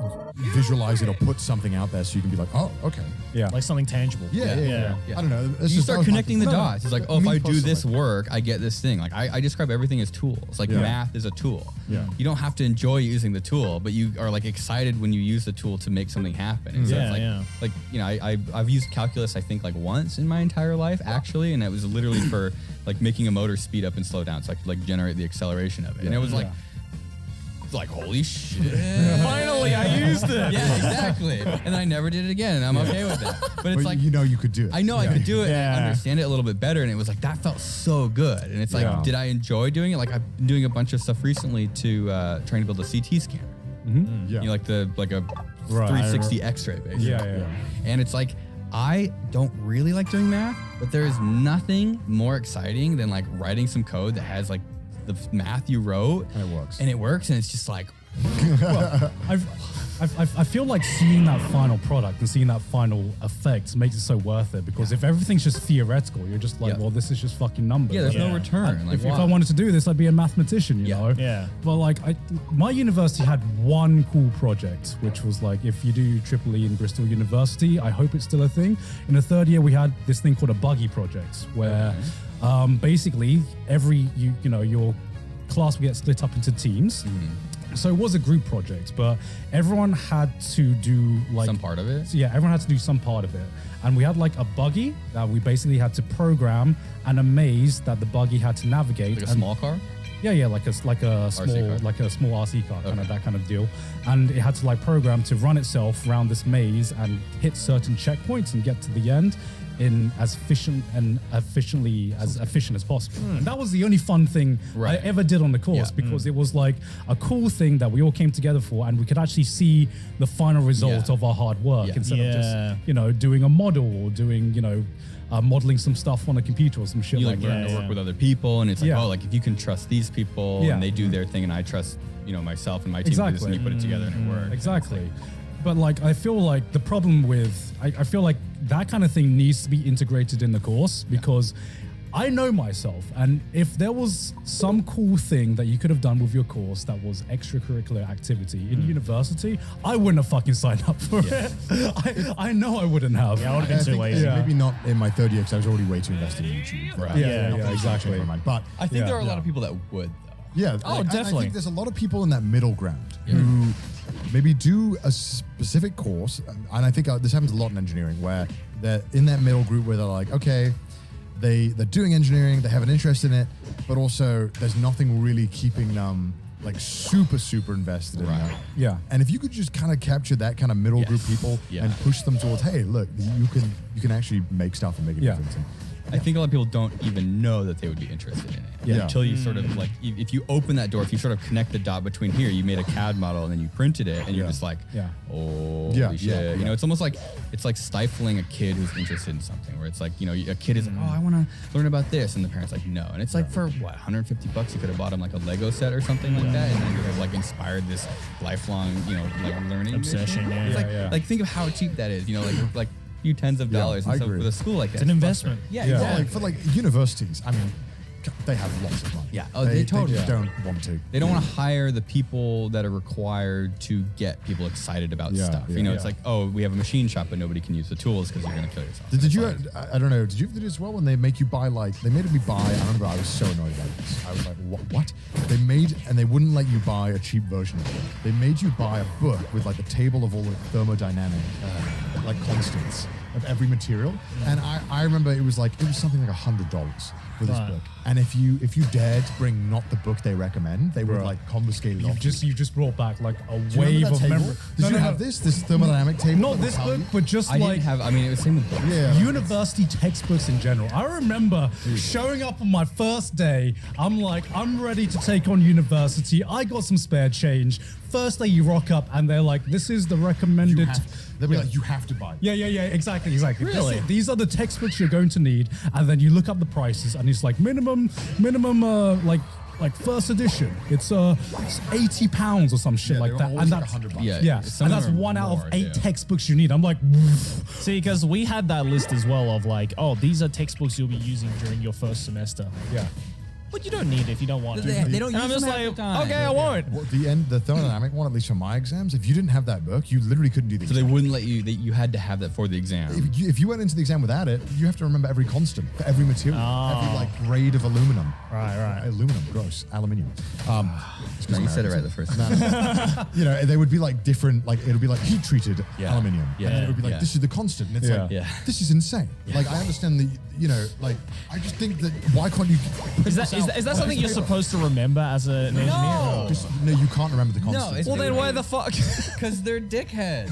S4: visualize it or put something out there so you can be like, oh, okay.
S3: Yeah.
S2: Like something tangible.
S4: Yeah. I don't know. It's
S1: You
S4: just-
S1: start
S4: that was my
S1: connecting the
S4: thing.
S1: dots. It's like, oh, if I do this work, I get this thing. Like I describe everything as tools. Like
S4: Yeah.
S1: math is a tool.
S4: Yeah.
S1: You don't have to enjoy using the tool, but you are like excited when you use the tool to make something happen. And so
S2: Yeah,
S1: it's like,
S2: yeah.
S1: like I've used calculus I think like once in my entire life actually, and it was literally for like making a motor speed up and slow down, so I could like generate the acceleration of it. And it was like holy shit.
S2: Finally, I used it.
S1: Yeah, exactly. And then I never did it again, and I'm okay with that. But it's
S4: But
S1: like
S4: you know you could do it.
S1: I know I could do it
S2: Yeah.
S1: and understand it a little bit better. And it was like, that felt so good. And it's like,
S3: Yeah.
S1: did I enjoy doing it? Like I've been doing a bunch of stuff recently to trying to build a CT scanner.
S4: Yeah.
S1: You know, like a
S3: Right.
S1: 360 X-ray basically.
S3: Yeah.
S1: And it's like, I don't really like doing math, but there is nothing more exciting than like writing some code that has like the math you wrote.
S4: And it works.
S1: And it works. And it's just like,
S3: I feel like seeing that final product and seeing that final effect makes it so worth it, because if everything's just theoretical, you're just like,
S1: Yeah.
S3: well, this is just fucking numbers.
S1: yeah, there's
S2: Yeah.
S1: no return. Like,
S3: If I
S1: why?
S3: wanted to do this, I'd be a mathematician, you
S1: Yeah.
S3: know?
S2: Yeah.
S3: But like, my university had one cool project, which was like, if you do Triple E in Bristol University, I hope it's still a thing. In the third year, we had this thing called a buggy project, where basically your class would get split up into teams. So it was a group project, but everyone had to do like
S1: Some part of it?
S3: So yeah, everyone had to do some part of it, and we had like a buggy that we basically had to program, and a maze that the buggy had to navigate.
S1: Like a
S3: and-
S1: small car?
S3: Yeah, like a small RC car, kind of that kind of deal, and it had to like program to run itself around this maze and hit certain checkpoints and get to the end in as efficient as possible. And that was the only fun thing
S1: Right.
S3: I ever did on the course,
S1: Yeah.
S3: because it was like a cool thing that we all came together for, and we could actually see the final result
S1: Yeah.
S3: of our hard work
S1: Yeah.
S3: instead of
S2: Yeah.
S3: just doing a model or doing modeling some stuff on a computer or some shit
S1: You
S3: like
S1: like learn
S3: that.
S1: to work with other people, and it's like,
S3: Yeah.
S1: oh, like if you can trust these people
S3: Yeah.
S1: and they do their thing, and I trust myself and my team, do this, and
S3: Exactly.
S1: you put it together and it works.
S3: Exactly. But like, I feel like the problem with, I feel like that kind of thing needs to be integrated in the course, because I know myself, and if there was some cool thing that you could have done with your course that was extracurricular activity in university, I wouldn't have fucking signed up for it. I know I wouldn't have.
S2: Yeah, I would have been too lazy.
S4: Maybe not in my third year because I was already way too invested in YouTube.
S1: Right.
S3: Yeah, exactly.
S4: But
S1: I think there are a lot of people that would, though.
S4: yeah,
S2: Oh,
S4: I
S2: definitely.
S4: think there's a lot of people in that middle ground who maybe do a specific course, and I think this happens a lot in engineering, where they're in that middle group where they're like, okay, they're doing engineering, they have an interest in it, but also there's nothing really keeping them like super invested in that.
S3: Yeah.
S4: And if you could just kind of capture that kind of middle group people and push them towards, hey, look, you can actually make stuff and make a difference.
S1: I think a lot of people don't even know that they would be interested in it until you sort of like, if you open that door, if you sort of connect the dot between here, you made a CAD model and then you printed it and you're just like, holy shit. You know, it's almost like, it's like stifling a kid who's interested in something where it's like, you know, a kid is like, oh, I want to learn about this. And the parent's like, no. And it's like for what, $150, you could have bought him like a Lego set or something like that. And then you would have like inspired this lifelong, you know, like learning
S2: obsession.
S1: mission. Like think of how cheap that is, you know, like few tens of dollars and stuff with a school like that.
S2: It's an investment.
S1: Yeah,
S4: Yeah,
S1: exactly.
S4: like for like universities, I mean, they have lots of money.
S1: Yeah. Oh, they totally
S4: just don't want to.
S1: They don't want to hire the people that are required to get people excited about stuff. You know, it's like, oh, we have a machine shop, but nobody can use the tools because you're going to kill yourself.
S4: Did you? I don't know. Did you ever do this as well when they make you buy they made me buy? I remember I was so annoyed about this. I was like, what? They wouldn't let you buy a cheap version of it. They made you buy a book with like a table of all the thermodynamic like constants of every material. And I remember it was something like $100 for this book. And if you dared to bring not the book they recommend, they would like confiscate it off.
S3: You just brought back like a
S4: Do you
S3: wave
S4: remember
S3: of
S4: that table?
S3: memory.
S4: Did you have this thermodynamic table?
S3: Not this book, but just
S1: I
S3: like
S1: didn't have, I mean, it was the same with books.
S4: Yeah.
S3: university textbooks in general. I remember showing up on my first day. I'm like, I'm ready to take on university. I got some spare change. First day you rock up and they're like, this is the recommended.
S4: They'll be like, you have to buy it.
S3: Yeah, exactly.
S2: Really?
S3: These are the textbooks you're going to need, and then you look up the prices, and it's like minimum, like first edition. It's £80 or some shit like that, and that's
S4: $100.
S3: yeah, and that's one out of 8 textbooks you need. I'm like,
S2: See, because we had that list as well of like, oh, these are textbooks you'll be using during your first semester.
S3: yeah.
S2: But you don't need it if you don't want to.
S1: They don't
S2: And I'm
S1: use
S2: just
S1: them half
S2: like,
S1: the time.
S2: okay, I won't.
S4: Well, the thermodynamic one, at least for my exams, if you didn't have that book, you literally couldn't do the
S1: So they
S4: exam.
S1: wouldn't let you, you had to have that for the exam.
S4: If you went into the exam without it, you have to remember every constant for every material, every like grade of aluminum.
S2: Right.
S4: Aluminum, gross. Aluminium.
S1: No, you said it right the first time.
S4: You know, they would be like different, like it'll be like heat treated aluminium.
S1: Yeah.
S4: And then it would be like,
S1: Yeah.
S4: this is the constant. And it's
S3: Yeah.
S4: like,
S1: Yeah.
S4: this is insane. Like, I understand that, you know, like, I just think that, why can't you.
S2: Is that something you're supposed to remember as an engineer?
S1: No.
S4: No, you can't remember the constant.
S1: it's
S2: Well, then why the fuck?
S1: Because they're dickheads.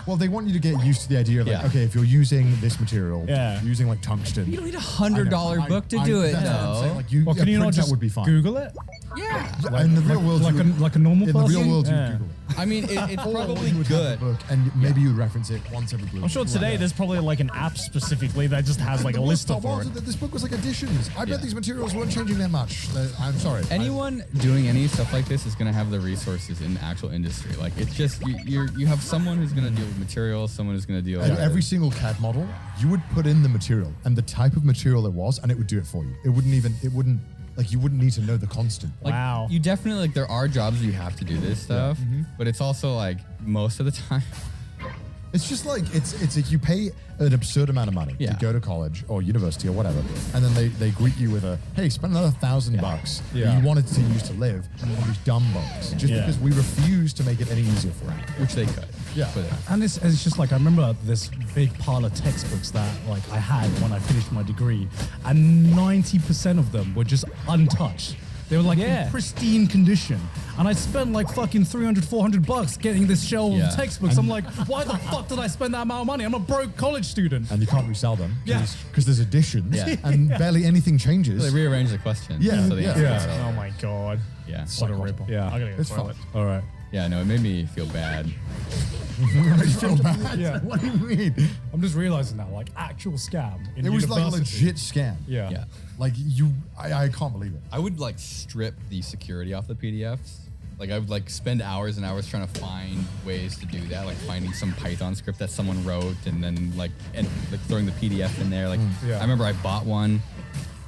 S4: Well, they want you to get used to the idea of like,
S1: Yeah.
S4: okay, if you're using this material,
S2: Yeah.
S4: using like tungsten.
S1: You don't need $100 book to do it,
S4: that's what I'm saying,
S1: though.
S4: Like you,
S3: Well, can you not
S4: printout
S3: just
S4: would be fine.
S3: Google it?
S1: Yeah.
S4: In the real world,
S3: like
S4: you would-
S3: like a normal
S4: in the
S3: person?
S4: real world, you
S2: Yeah.
S4: would Google it.
S1: I mean, it's
S4: Or
S1: probably
S4: you would have
S1: good.
S4: the book, and maybe you would reference it once every blue.
S2: I'm sure today there's probably like an app specifically that just has like a list of for it.
S4: This book was like additions. I bet these materials weren't changing that much. I'm sorry.
S1: Anyone doing any stuff like this is going to have the resources in the actual industry. Like, it's just, you have someone who's going to deal with materials, someone who's going to deal with
S4: Every single CAD model, you would put in the material and the type of material it was, and it would do it for you. It wouldn't like you wouldn't need to know the constant.
S1: Like,
S2: Wow.
S1: You definitely, like, there are jobs where you have to do this stuff, but it's also like most of the time.
S4: It's just like it's like you pay an absurd amount of money to
S1: Yeah.
S4: go to college or university or whatever, and then they greet you with a, hey, spend another $1,000 that
S3: Yeah.
S4: you wanted to use to live on these dumb books, just
S2: Yeah.
S4: because we refuse to make it any easier for you.
S1: Which they could.
S4: Yeah.
S1: But,
S3: And it's just like, I remember this big pile of textbooks that like I had when I finished my degree, and 90% of them were just untouched. They were like in pristine condition. And I spent like fucking $300-400 getting this shelf
S1: Yeah.
S3: of textbooks. I'm like, why the fuck did I spend that amount of money? I'm a broke college student.
S4: And you can't resell them
S3: Yeah.
S4: because there's additions
S1: Yeah.
S4: and barely anything changes.
S1: they rearrange the question.
S4: Yeah,
S1: So they
S4: yeah.
S1: answer
S3: Yeah.
S1: itself.
S2: Oh my god.
S1: Yeah.
S2: What a ripple.
S3: Yeah.
S2: I gotta go to
S4: It's
S2: the
S4: fun.
S2: toilet.
S3: All right.
S1: Yeah, no, it made me feel bad.
S4: You feel bad?
S3: Yeah.
S4: What do you mean?
S3: I'm just realizing now, like actual scam. In
S4: It was like a
S3: university.
S4: legit scam.
S3: Yeah.
S1: Yeah.
S4: Like I can't believe it.
S1: I would like strip the security off the PDFs. Like I would like spend hours and hours trying to find ways to do that, like finding some Python script that someone wrote and then like throwing the PDF in there. Like
S3: Yeah.
S1: I remember I bought one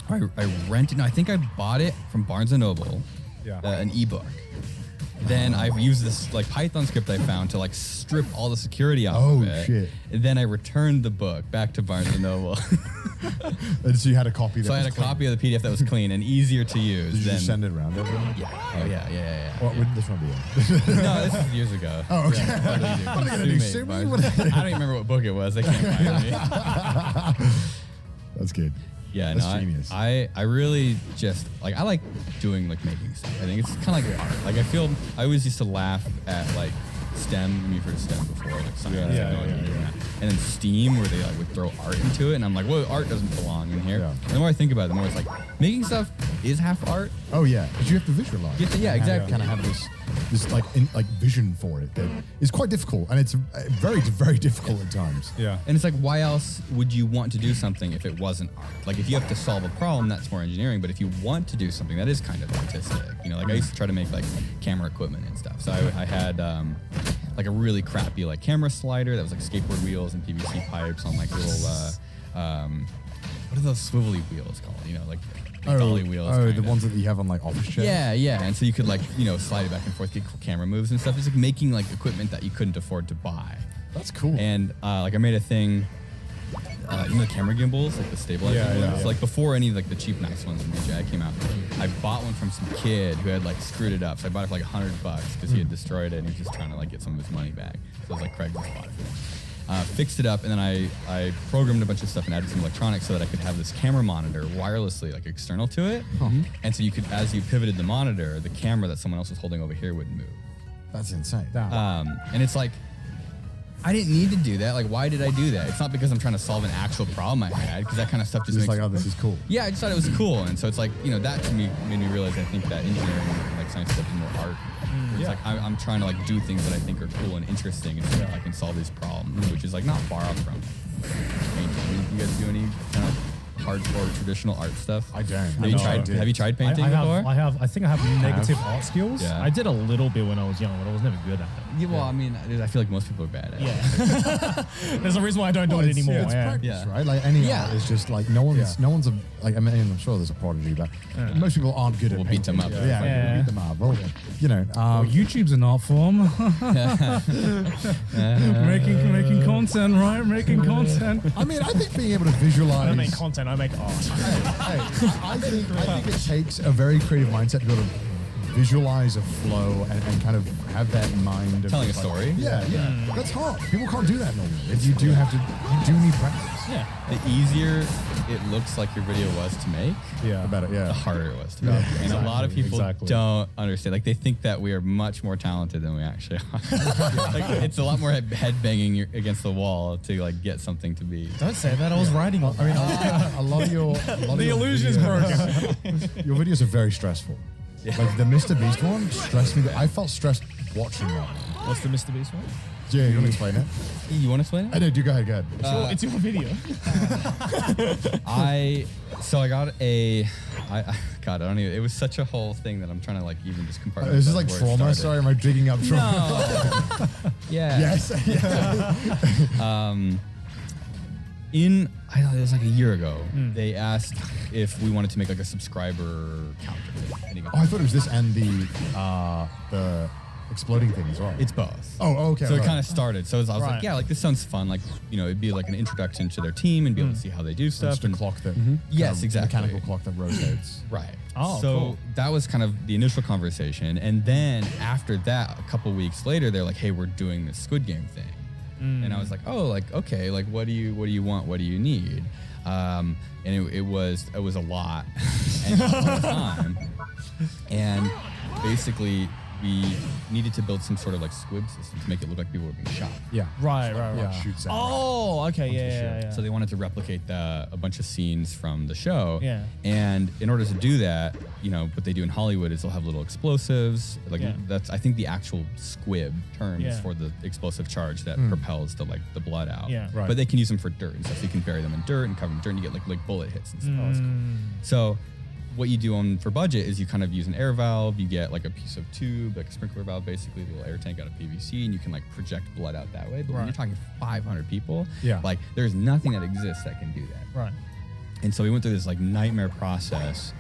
S1: I rented. No, I think I bought it from Barnes and Noble.
S3: Yeah.
S1: An ebook. Then I've used this like Python script I found to like strip all the security off of it.
S4: Shit.
S1: And then I returned the book back to Barnes and Noble.
S4: And so you had a copy.
S1: So I had a copy of the PDF that was clean and easier to use.
S4: Did you
S1: than,
S4: just send it around everyone?
S1: Yeah. Oh yeah.
S4: What would this one be in?
S1: No, this is years ago.
S4: Oh, okay.
S1: Yeah,
S4: What are they gonna do, sue me?
S1: I don't even remember what book it was. They can't find me.
S4: That's good.
S1: Yeah,
S4: That's
S1: no,
S4: genius.
S1: I really just like I like doing like making stuff. I think it's kind of like art. Like I always used to laugh at like STEM. When you've heard of STEM before, like science, technology, and then STEAM, where they like would throw art into it, and I'm like, well, art doesn't belong in here.
S4: Yeah.
S1: And the more I think about it, the more it's like making stuff is half art.
S4: Oh yeah, because you have to visualize.
S1: Yeah, exactly.
S4: Kind of have this like vision for it that is quite difficult, and it's very difficult at times.
S3: Yeah.
S1: And it's like, why else would you want to do something if it wasn't art? Like, if you have to solve a problem, that's more engineering. But if you want to do something, that is kind of artistic. You know, like I used to try to make like camera equipment and stuff. So I had like a really crappy like camera slider that was like skateboard wheels and PVC pipes on like little what are those swivelly wheels called? You know, like dolly wheels.
S4: Oh, the
S1: kinda.
S4: ones that you have on like office chairs.
S1: Yeah. And so you could like, you know, slide it back and forth, get cool camera moves and stuff. It's like making like equipment that you couldn't afford to buy.
S4: That's cool.
S1: And like I made a thing, you know, the camera gimbals, like the stabilizer ones.
S3: yeah.
S1: So like before any of like the cheap nice ones from DJI came out, I bought one from some kid who had like screwed it up. So I bought it for like $100 because he had destroyed it and he was just trying to like get some of his money back. So it was like Craigslist bought it for him. Fixed it up, and then I programmed a bunch of stuff and added some electronics so that I could have this camera monitor wirelessly, like external to it. And so you could, as you pivoted the monitor, the camera that someone else was holding over here would move.
S4: That's insane.
S1: And it's like, I didn't need to do that. Like, why did I do that? It's not because I'm trying to solve an actual problem I had, because that kind of stuff just
S4: Just
S1: makes
S4: like, oh, this is cool.
S1: Yeah, I just thought it was cool. And so it's like, you know, that to me made me realize I think that engineering, like science stuff, is more art. It's like I'm trying to like do things that I think are cool and interesting, and so I can solve these problems, which is like not far off from painting. I mean, you guys do any kind of hardcore traditional art stuff?
S4: I don't.
S1: Have you tried painting before?
S3: I think I have negative art skills.
S1: Yeah.
S3: I did a little bit when I was young, but I was never good at it.
S1: Yeah, well, I mean, I feel like most people are bad at it.
S3: Yeah. There's a reason why I don't do it anymore.
S4: It's
S3: yeah.
S4: practice, right? Like any art is just like no one's like I mean I'm sure there's a prodigy, but most people aren't good at
S1: We'll beat
S4: painting.
S1: them up.
S4: Yeah, we'll beat them up. Well, you know,
S3: Well, YouTube's an art form. making content, right? Making content.
S4: I mean, I think being able to visualize.
S2: I don't make content, I make art.
S4: I think it takes a very creative mindset to be able to visualize a flow and kind of have that mind of
S1: Telling a
S4: just like-
S1: story?
S4: Yeah. That's hard. People can't do that normally. If you do have to, you do need practice.
S1: Yeah. The easier it looks like your video was to make, the harder it was to make. And a lot of people don't understand. Like, they think that we are much more talented than we actually are. Like, it's a lot more head banging against the wall to like get something to be.
S2: Don't say that. I was writing on.
S4: I mean, a lot of your
S2: The illusion is broken.
S4: Your videos are very stressful. Like the Mr. Beast one stressed me. I felt stressed watching that.
S2: What's the Mr. Beast one?
S4: Yeah, you want to explain it?
S1: You want to explain it?
S4: I do. Go ahead.
S2: It's your video.
S1: I got a. God, I don't even. It was such a whole thing that I'm trying to like even just compartmentalize.
S4: This is like
S1: where it
S4: trauma.
S1: started.
S4: Sorry, am I digging up trauma?
S1: No. Yeah.
S4: Yes.
S1: I don't know, it was like a year ago. They asked if we wanted to make like a subscriber counter.
S4: I thought it was this and the exploding thing as well.
S1: It's both.
S4: Oh, okay.
S1: So it
S4: right.
S1: kind of started. So I was like, yeah, like this sounds fun. Like, you know, it'd be like an introduction to their team and be able to see how they do stuff.
S4: Just a clock that.
S1: Yes, exactly.
S4: Mechanical clock that rotates.
S1: Right.
S2: Oh,
S1: so
S2: cool.
S1: that was kind of the initial conversation. And then after that, a couple weeks later, they're like, hey, we're doing this Squid Game thing. And I was like, oh, like, okay, like, what do you want? What do you need? And it was a lot and a lot of time. And basically we needed to build some sort of like squib system to make it look like people were being shot.
S4: Yeah.
S2: Right.
S4: Yeah. Shoots out.
S2: Oh, okay, yeah.
S1: So they wanted to replicate a bunch of scenes from the show.
S2: Yeah.
S1: And in order to do that, you know, what they do in Hollywood is they'll have little explosives. Like that's, I think the actual squib term is for the explosive charge that propels the blood out.
S2: Yeah.
S4: Right.
S1: But they can use them for dirt and stuff. So you can bury them in dirt and cover them in dirt and you get like bullet hits and stuff. Oh, that's cool. So what you do for budget is you kind of use an air valve. You get like a piece of tube, like a sprinkler valve, basically, a little air tank out of PVC, and you can like project blood out that way. But when you're talking 500 people, like there's nothing that exists that can do that.
S2: Right.
S1: And so we went through this like nightmare process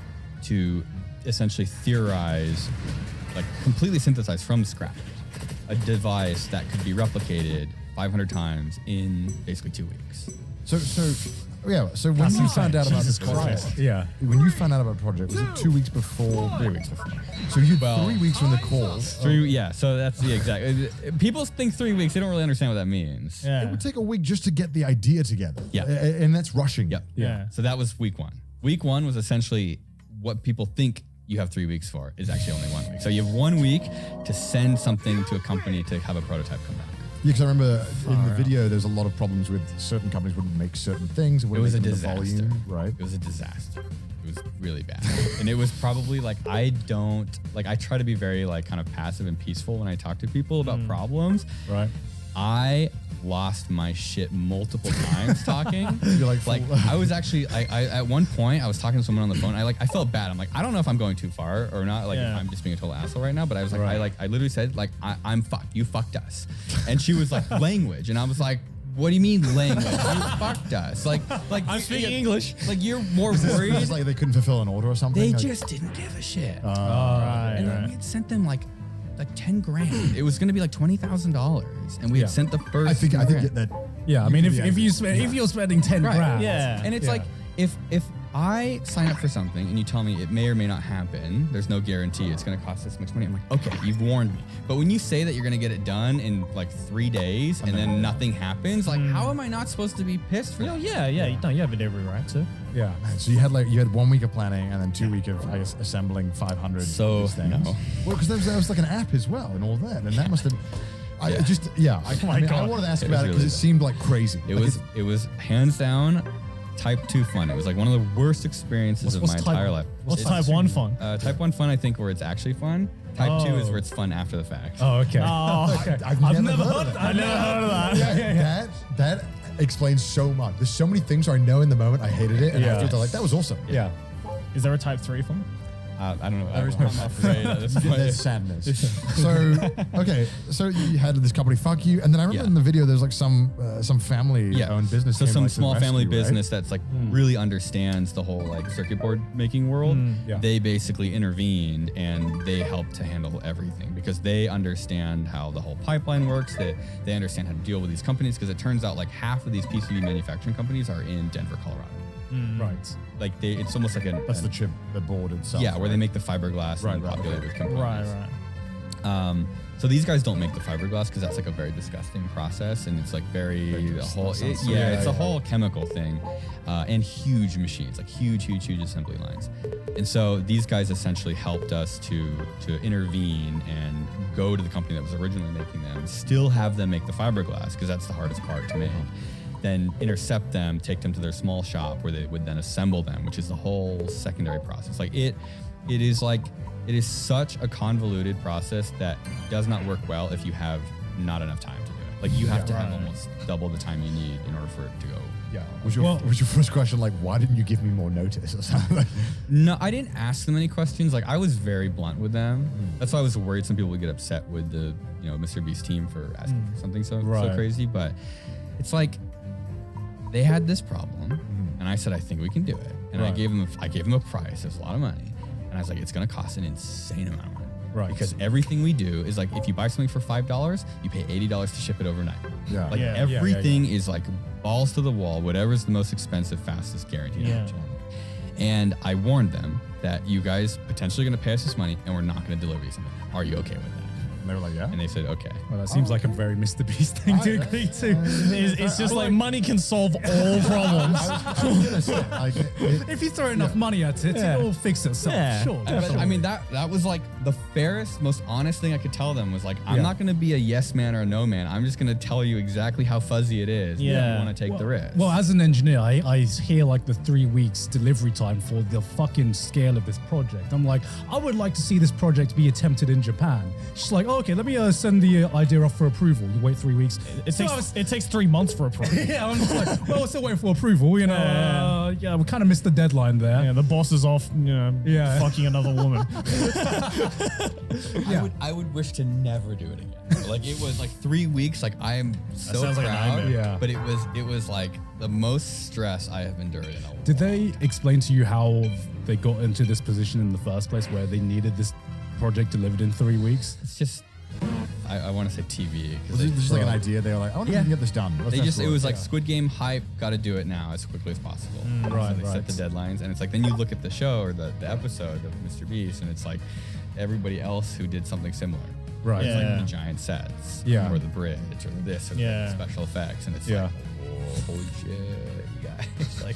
S1: to essentially theorize, like completely synthesize from scratch, a device that could be replicated 500 times in basically 2 weeks.
S4: So when you found out about this project, when you found out about the project, was it 2 weeks before?
S1: 3 weeks before.
S4: So you had 3 weeks from the call.
S1: So that's the exact. People think 3 weeks. They don't really understand what that means.
S2: Yeah.
S4: It would take a week just to get the idea together.
S1: Yeah.
S4: And that's rushing.
S1: Yep.
S2: Yeah.
S1: So that was week 1. Week 1 was essentially what people think you have 3 weeks for is actually only 1 week. So you have 1 week to send something to a company to have a prototype come back.
S4: Yeah, because I remember in the video, there's a lot of problems with certain companies wouldn't make certain things.
S1: It was a
S4: the
S1: disaster.
S4: volume, right?
S1: It was a disaster. It was really bad. And it was probably like, I try to be very like kind of passive and peaceful when I talk to people about problems.
S3: Right.
S1: I lost my shit multiple times talking.
S4: You're like
S1: I was actually, I at one point I was talking to someone on the phone. I felt bad. I'm like, I don't know if I'm going too far or not. Like, if I'm just being a total asshole right now. But I was like, I literally said like, I'm fucked. You fucked us. And she was like, language. And I was like, what do you mean language? You fucked us. Like
S2: I'm speaking English.
S1: Like you're more
S4: It's
S1: worried.
S4: like they couldn't fulfill an order or something.
S1: They
S4: like,
S1: just didn't give a shit.
S2: Right.
S1: And then we had sent them like 10 grand. It was going to be like $20,000, and we had sent the first.
S4: I think
S1: grand.
S4: that.
S3: Yeah, I mean,
S4: could be
S3: if you're spending 10 grand,
S2: Yeah.
S1: And it's like if I sign up for something and you tell me it may or may not happen, there's no guarantee it's going to cost this much money. I'm like, okay, you've warned me. But when you say that you're going to get it done in like 3 days and then nothing happens, like how am I not supposed to be pissed for that?
S2: Yeah. You have every right to.
S3: yeah.
S4: So you had 1 week of planning and then 2 weeks of I guess assembling 500.
S1: So,
S4: of these things.
S1: no.
S4: Well, because there was like an app as well and all that, and that must have. I wanted to ask
S1: It
S4: about it
S1: was
S4: because
S1: really
S4: it seemed like crazy.
S1: It was hands down type 2 fun. It was like one of the worst experiences of my entire life.
S2: What's
S1: It's
S2: type 1 fun?
S1: Type 1 fun, I think, where it's actually fun. Type 2 is where it's fun after the fact.
S3: Oh, okay.
S2: Okay.
S4: I've never heard of that.
S2: I've never heard of that.
S4: Yeah. That explains so much. There's so many things I know in the moment I hated it, and afterwards I'm like, that was awesome.
S3: Yeah.
S2: Is there a type 3 fun?
S1: I don't know.
S4: There is
S1: I'm afraid at this point.
S4: There's sadness. So you had this company fuck you, and then I remember in the video there's like some family-owned business.
S1: So
S4: came,
S1: some
S4: like, to
S1: small family
S4: rescue, right?
S1: business that's like really understands the whole like circuit board making world.
S3: Yeah.
S1: They basically intervened and they helped to handle everything because they understand how the whole pipeline works. They understand how to deal with these companies because it turns out like half of these PCB manufacturing companies are in Denver, Colorado.
S3: Right.
S1: Like it's almost like
S4: That's the chip, the board itself.
S1: yeah, where they make the fiberglass and populate with components.
S2: Right.
S1: So these guys don't make the fiberglass because that's like a very disgusting process, and it's like it's a whole chemical thing, and huge machines, like huge assembly lines. And so these guys essentially helped us to intervene and go to the company that was originally making them, still have them make the fiberglass because that's the hardest part to make. Then intercept them, take them to their small shop where they would then assemble them, which is the whole secondary process. Like it is such a convoluted process that does not work well if you have not enough time to do it. Like you have to have almost double the time you need in order for it to go.
S4: Yeah. Was your first question like, why didn't you give me more notice or something?
S1: No, I didn't ask them any questions. Like I was very blunt with them. That's why I was worried some people would get upset with the Mr. Beast team for asking for something so crazy. But it's like they had this problem, and I said I think we can do it. And I gave them a price. It was a lot of money, and I was like, it's going to cost an insane amount of money.
S3: Right.
S1: Because everything we do is like, if you buy something for $5, you pay $80 to ship it overnight.
S4: Yeah.
S1: Like everything is like balls to the wall. Whatever's the most expensive, fastest, guaranteed.
S2: Yeah.
S1: And I warned them that you guys potentially going to pay us this money, and we're not going to deliver you something. Are you okay with that?
S4: And they were like, yeah.
S1: And they said, okay.
S3: Well, that seems like a very Mr. Beast thing to agree to.
S2: It's just like money can solve all problems.
S3: If you throw enough money at it, it'll fix itself.
S2: Yeah.
S3: Sure.
S1: But, I mean, that was like the fairest, most honest thing I could tell them was like, I'm not going to be a yes man or a no man. I'm just going to tell you exactly how fuzzy it is.
S2: Yeah.
S1: You want to take the risk.
S3: Well, as an engineer, I hear like the 3 weeks delivery time for the fucking scale of this project. I'm like, I would like to see this project be attempted in Japan. She's like, oh oh, okay, let me send the idea off for approval. You wait 3 weeks.
S2: It takes 3 months for approval.
S3: Yeah, I'm just like, well, we're still waiting for approval. You know, yeah, we kind of missed the deadline there.
S2: Yeah, the boss is off, fucking another woman.
S1: I would wish to never do it again. Like it was like 3 weeks. Like I am so
S2: sounds like a
S1: proud.
S2: nightmare.
S3: Yeah.
S1: But it was like the most stress I have endured in a while.
S3: Did they explain to you how they got into this position in the first place, where they needed this project delivered in 3 weeks?
S1: It's just I want to say TV.
S4: Was it just like an idea? They were like, I wonder if we can get this done.
S1: It was like Squid Game hype, got to do it now as quickly as possible.
S3: Right,
S1: So they set the deadlines, and it's like then you look at the show or the episode of Mr. Beast, and it's like everybody else who did something similar.
S3: Right.
S1: It's
S2: Yeah.
S1: like the giant sets,
S3: Yeah.
S1: or the bridge, or this, or the special effects, and it's like, whoa, holy shit, you guys! Like,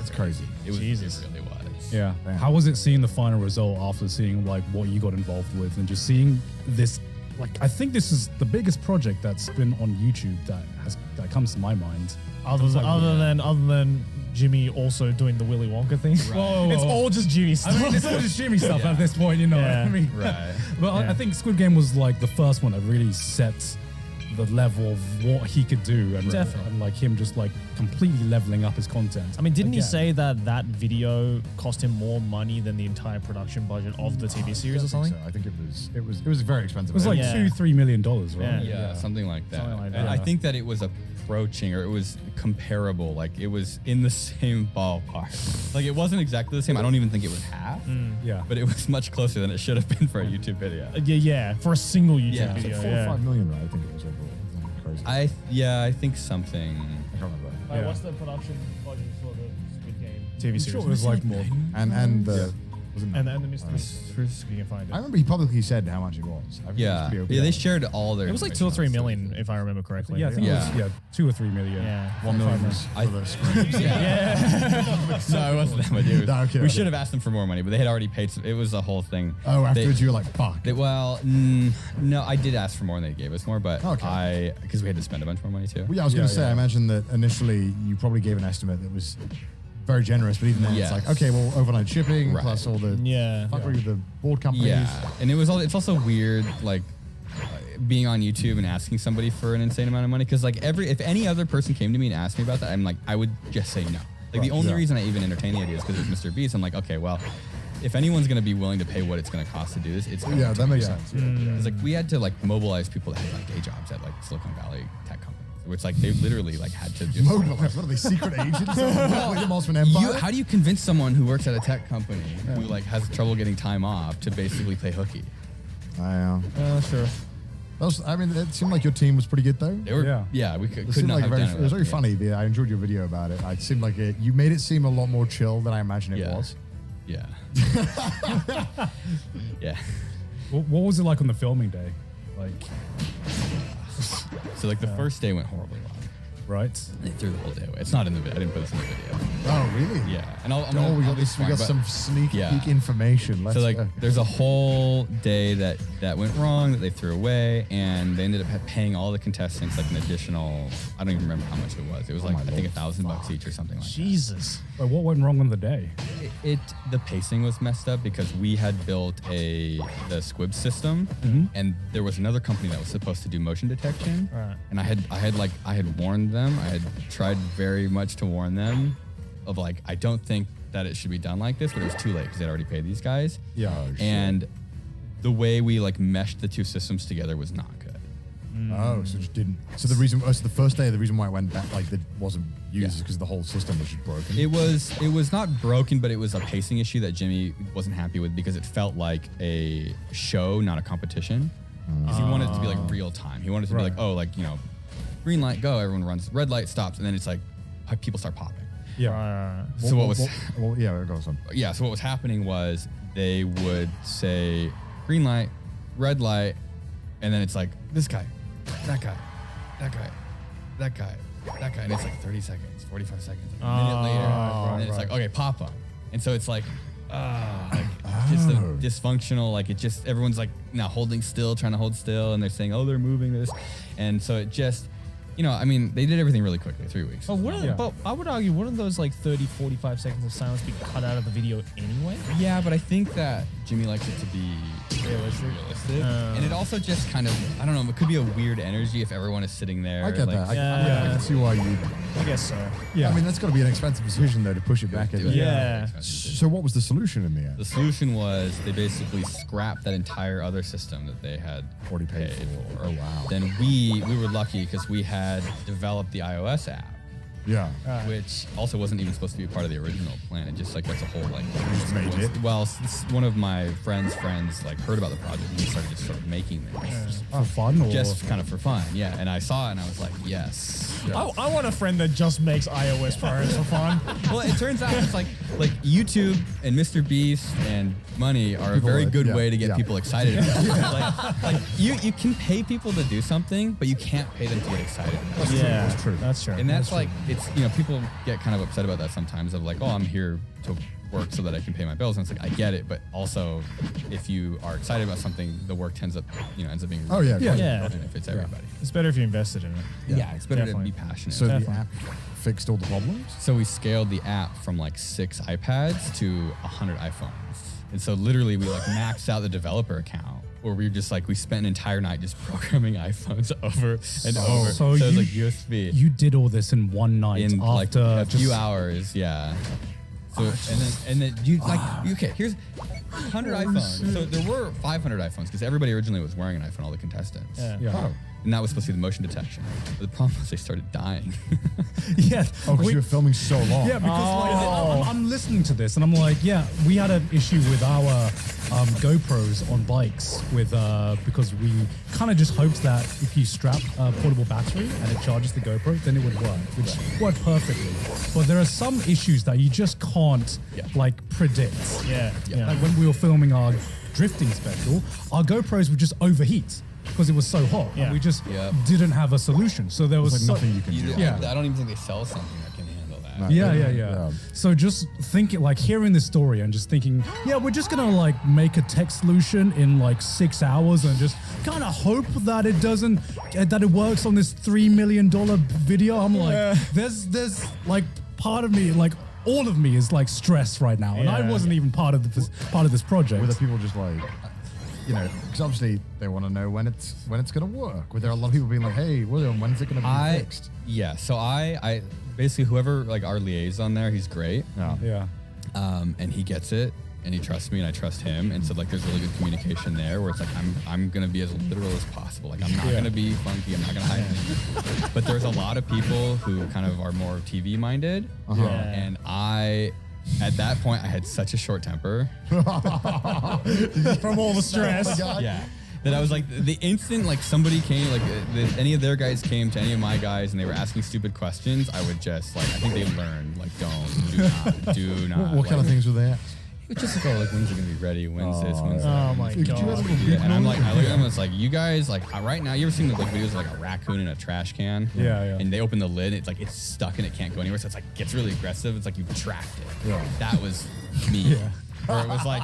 S1: it's crazy. It was.
S2: Jesus.
S1: It really was.
S3: Yeah.
S4: Damn.
S3: How was it seeing the final result after seeing like what you got involved with and just seeing this? Like, I think this is the biggest project that's been on YouTube that comes to my mind.
S2: Other than Jimmy also doing the Willy Wonka thing.
S3: Whoa.
S2: It's all just Jimmy stuff.
S3: I mean, it's all just Jimmy stuff at this point, you know what I mean?
S1: Right.
S3: But I think Squid Game was like the first one that really set the level of what he could do, and,
S2: Definitely.
S3: and like him just like completely leveling up his content.
S2: I mean, didn't he
S3: Again.
S2: say that video cost him more money than the entire production budget of the TV series or something?
S4: I think it was very expensive.
S3: It was like
S2: Yeah.
S3: $2-3 million, right?
S1: Yeah, something like that.
S2: Something like
S1: And
S2: that.
S1: I think that it was approaching, or it was comparable. Like it was in the same ballpark. Like it wasn't exactly the same. I don't even think it was half.
S3: Yeah.
S1: But it was much closer than it should have been for a YouTube video.
S2: Yeah, for a single YouTube
S1: Yeah.
S2: video.
S4: 4 or 5 million, right? I think it was overall. Crazy.
S1: I think something.
S4: I can't remember.
S3: Yeah.
S2: What's the production budget for the Squid Game TV
S3: I'm
S2: series?
S3: sure it was like more.
S4: And the wasn't
S2: and
S4: that-
S2: the Mr. Beast. You can find it.
S4: I remember he publicly said how much it was. I think it was
S1: Yeah.
S4: pretty open.
S1: Yeah, they shared all their.
S2: It was like 2 or 3 million, if I remember correctly.
S3: Yeah, I think
S1: Yeah.
S3: it was 2 or 3 million.
S2: Yeah.
S4: 1 million was
S1: I-
S4: for the screen.
S1: No, it wasn't that much. It was-
S4: No, okay,
S1: we
S4: okay.
S1: should have asked them for more money, but they had already paid. It was a whole thing.
S4: Oh,
S1: They-
S4: afterwards you were like, fuck.
S1: No, I did ask for more and they gave us more, but
S4: Okay.
S1: because we had to spend a bunch more money too.
S4: Well, yeah, I was going to
S3: Yeah,
S4: say,
S3: yeah.
S4: I imagine that initially you probably gave an estimate that was very generous, but even then
S1: Yes.
S4: it's like, okay, well, overnight shipping
S1: Right.
S4: plus all the
S2: Yeah.
S4: fuckery with the board companies.
S1: Yeah, and it's also weird, like being on YouTube and asking somebody for an insane amount of money. Because like if any other person came to me and asked me about that, I'm like, I would just say no. Like the only reason I even entertain the idea is because it's Mr. Beast. I'm like, okay, well, if anyone's gonna be willing to pay what it's gonna cost to do this, it's
S4: Yeah, that makes
S3: Yeah.
S4: sense. Yeah.
S1: It's like we had to like mobilize people that had like day jobs at like Silicon Valley tech companies, which like they literally like had to just.
S4: Mobilize. What are they, secret agents? Like the Mossman Empire?
S1: How do you convince someone who works at a tech company who like has trouble getting time off to basically play hooky?
S4: I know.
S2: Sure.
S4: I mean, it seemed like your team was pretty good though.
S1: They were,
S3: Yeah.
S1: we
S4: It
S1: could
S4: seemed
S1: not
S4: like
S1: have
S4: very,
S1: done
S4: it was very
S1: yeah.
S4: funny. I enjoyed your video about it. It seemed like you made it seem a lot more chill than I imagined it was.
S1: Yeah. Yeah.
S3: What was it like on the filming day? Like,
S1: So like the first day went horribly wrong.
S3: right?
S1: They threw the whole day away. It's not in the video. I didn't put this in the video.
S4: Oh, really?
S1: Yeah. And I'll
S4: We
S1: I'll
S4: got
S1: be
S4: this. We
S1: smart,
S4: got
S1: but-
S4: some sneak
S1: Yeah.
S4: peek information. Let's
S1: So like,
S4: go.
S1: there's a whole day that went wrong that they threw away, and they ended up paying all the contestants like an additional. I don't even remember how much it was. It was like
S4: my
S1: I think
S4: Lord.
S1: $1,000 each or something like
S2: Jesus.
S3: Like, what went wrong on the day?
S1: that. The pacing was messed up because we had built the Squib system, and there was another company that was supposed to do motion detection,
S2: Right.
S1: and I had warned them. I had tried very much to warn them of like I don't think that it should be done like this, but it was too late because they'd already paid these guys.
S3: Yeah.
S1: And the way we like meshed the two systems together was not good.
S4: Oh, so it just didn't. So the reason, so the first day, the reason why it went back, like that wasn't used,
S1: Yeah.
S4: is because the whole system was just broken.
S1: It was not broken, but it was a pacing issue that Jimmy wasn't happy with because it felt like a show, not a competition. Because he wanted it to be like real time. He wanted it to be like, oh, like, you know, green light, go, everyone runs, red light stops, and then it's like people start popping.
S3: Yeah.
S1: So what was
S4: Well, yeah, it goes on.
S1: yeah, so what was happening was they would say green light, red light, and then it's like this guy, that guy, that guy, that guy, that guy, and it's like 30 seconds, 45 seconds, a minute later, and then it's like, okay, pop up. And so it's like, just a dysfunctional, like it just, everyone's like now holding still, trying to hold still, and they're saying, oh, they're moving this. And so it just, you know, I mean, they did everything really quickly, 3 weeks.
S2: But I would argue, wouldn't those like 30, 45 seconds of silence be cut out of the video anyway?
S1: Yeah, but I think that Jimmy likes it to be realistic. And it also just kind of, I don't know, it could be a weird energy if everyone is sitting there.
S4: I get
S1: like,
S4: that. I can see why you.
S2: I guess so.
S4: Yeah. I mean, that's got to be an expensive decision though to push it back. So what was the solution in the end?
S1: The solution was they basically scrapped that entire other system that they had
S4: already paid for. Oh wow.
S1: Then we were lucky because we had developed the iOS app.
S4: Yeah.
S1: Which also wasn't even supposed to be a part of the original plan. It just like that's a whole like.
S4: Just made it.
S1: Well, one of my friends like heard about the project and started just sort of making this.
S3: For fun, or
S1: Just kind of for fun, yeah. And I saw it and I was like, yes.
S2: Yeah. I want a friend that just makes iOS programs for fun.
S1: Well, it turns out it's like YouTube and Mr. Beast and money are a very good way to get people excited about it. Like you can pay people to do something, but you can't pay them to get excited about it.
S2: That's true. That's true.
S1: And that's like, it's, people get kind of upset about that sometimes of like, oh, I'm here to work so that I can pay my bills. And it's like, I get it. But also if you are excited about something, the work ends up being benefits everybody.
S2: It's better if you invested in it.
S1: Yeah, it's better to be passionate.
S4: So the app fixed all the problems?
S1: So we scaled the app from like 6 iPads to 100 iPhones. And so literally we like maxed out the developer account where we just like, we spent an entire night just programming iPhones over and over.
S3: So
S1: it was like USB.
S3: You did all this in one night
S1: In
S3: after
S1: like a few hours, yeah. So and then you like, okay, here's 100 iPhones. So there were 500 iPhones because everybody originally was wearing an iPhone, all the contestants.
S3: Yeah.
S1: And that was supposed to be the motion detection. But the problem was they started dying.
S3: Yeah.
S4: Oh, because you were filming so long.
S3: Yeah, because I'm listening to this and I'm like, yeah, we had an issue with our GoPros on bikes with because we kind of just hoped that if you strap a portable battery and it charges the GoPro, then it would work, which worked perfectly. But there are some issues that you just can't like predict.
S2: Yeah.
S3: Like when we were filming our drifting special, our GoPros would just overheat because it was so hot.
S2: Yeah.
S3: And we just didn't have a solution. So there was
S4: like nothing you can do.
S1: Yeah. I don't even think they sell something that can handle that.
S3: Yeah. So just thinking, like hearing this story and just thinking, we're just gonna like make a tech solution in like 6 hours and just kind of hope that it works on this $3 million video. I'm like, there's like part of me, like all of me is like stressed right now, and I wasn't even part of this project.
S4: Were the people just like, because obviously they want to know when it's going to work. Were there a lot of people being like, hey, William, when's it going to be fixed?
S1: Yeah, so I basically, whoever, like our liaison there, he's great.
S3: Yeah.
S1: And he gets it, and he trusts me, and I trust him. And so like there's really good communication there where it's like, I'm going to be as literal as possible. Like I'm not going to be funky, I'm not going to hide anything. But there's a lot of people who kind of are more TV minded. And at that point, I had such a short temper.
S2: From all the stress.
S1: That I was like, the instant like somebody came, like any of their guys came to any of my guys and they were asking stupid questions, I would just like, I think they learned like, do not.
S4: What kind of things were they at?
S1: It was just like, when's it gonna be ready? When's this? When's
S2: Oh
S1: that?
S2: my god.
S1: And I'm like, I look at them, it's like, you guys, like right now, you ever seen the like videos of like a raccoon in a trash can?
S3: Yeah.
S1: And they open the lid, it's like, it's stuck and it can't go anywhere. So it's like, gets really aggressive. It's like, you've trapped it.
S4: Yeah.
S1: That was me. Or it was like,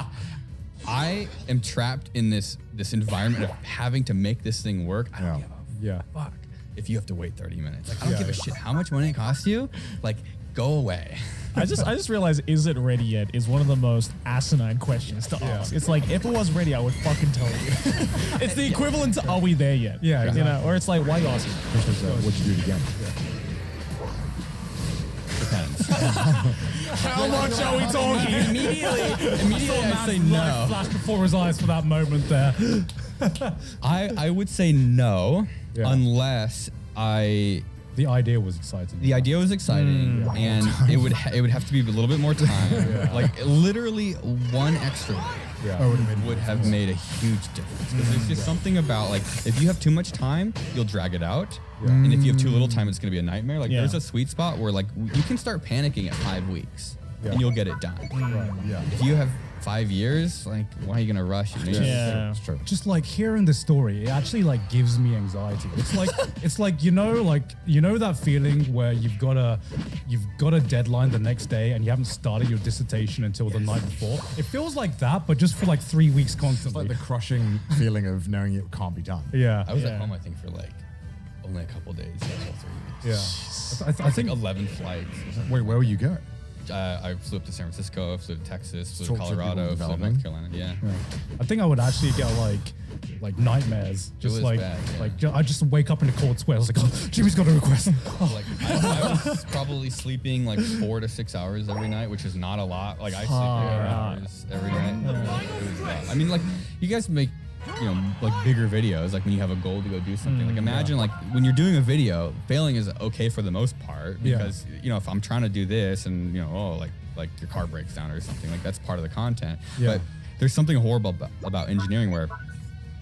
S1: I am trapped in this environment of having to make this thing work. I don't give a fuck if you have to wait 30 minutes. Like, I don't give a shit how much money it costs you. Like, go away.
S2: I just realized, is it ready yet? Is one of the most asinine questions to ask. It's like, if it was ready, I would fucking tell you. It's the equivalent to, are we there yet?
S3: Yeah, exactly.
S2: Or it's like, why are you asking?
S4: What'd you do it again?
S1: Depends.
S2: How much are we talking?
S1: Immediately I say no.
S3: Flashed before his eyes for that moment there.
S1: I would say no, unless
S3: the idea was exciting.
S1: The idea was exciting, and it would have to be a little bit more time. Like literally one extra would have made a huge difference. Because there's just something about like, if you have too much time, you'll drag it out. And if you have too little time, it's going to be a nightmare. Like there's a sweet spot where like you can start panicking at 5 weeks and you'll get it done. If you have 5 years, like why are you going to rush?
S2: It's
S4: true.
S3: Just like hearing the story, it actually like gives me anxiety. It's like you know that feeling where you've got a deadline the next day and you haven't started your dissertation until the night before. It feels like that, but just for like 3 weeks constantly.
S4: It's like the crushing feeling of knowing it can't be done.
S3: Yeah.
S1: I was at home, I think, for like only a couple days, like 3 weeks.
S3: Yeah. I think
S1: 11 flights.
S4: Wait, where were you going?
S1: I flew up to San Francisco, flew to Texas, flew to
S4: Talk to people
S1: Colorado, flew to
S4: developing.
S1: North Carolina. Yeah.
S3: I think I would actually get like nightmares. Just
S1: was
S3: like
S1: bad, yeah.
S3: I just wake up in a cold sweat. I was like, oh, Jimmy's got a request.
S1: Like I was probably sleeping like 4 to 6 hours every night, which is not a lot. Like I sleep 8 hours every night. It was rough. I mean, like you guys make, you know, like bigger videos, like when you have a goal to go do something. Like imagine like when you're doing a video, failing is okay for the most part because you know, if I'm trying to do this and you know, like your car breaks down or something, like that's part of the content.
S3: Yeah.
S1: But there's something horrible about engineering where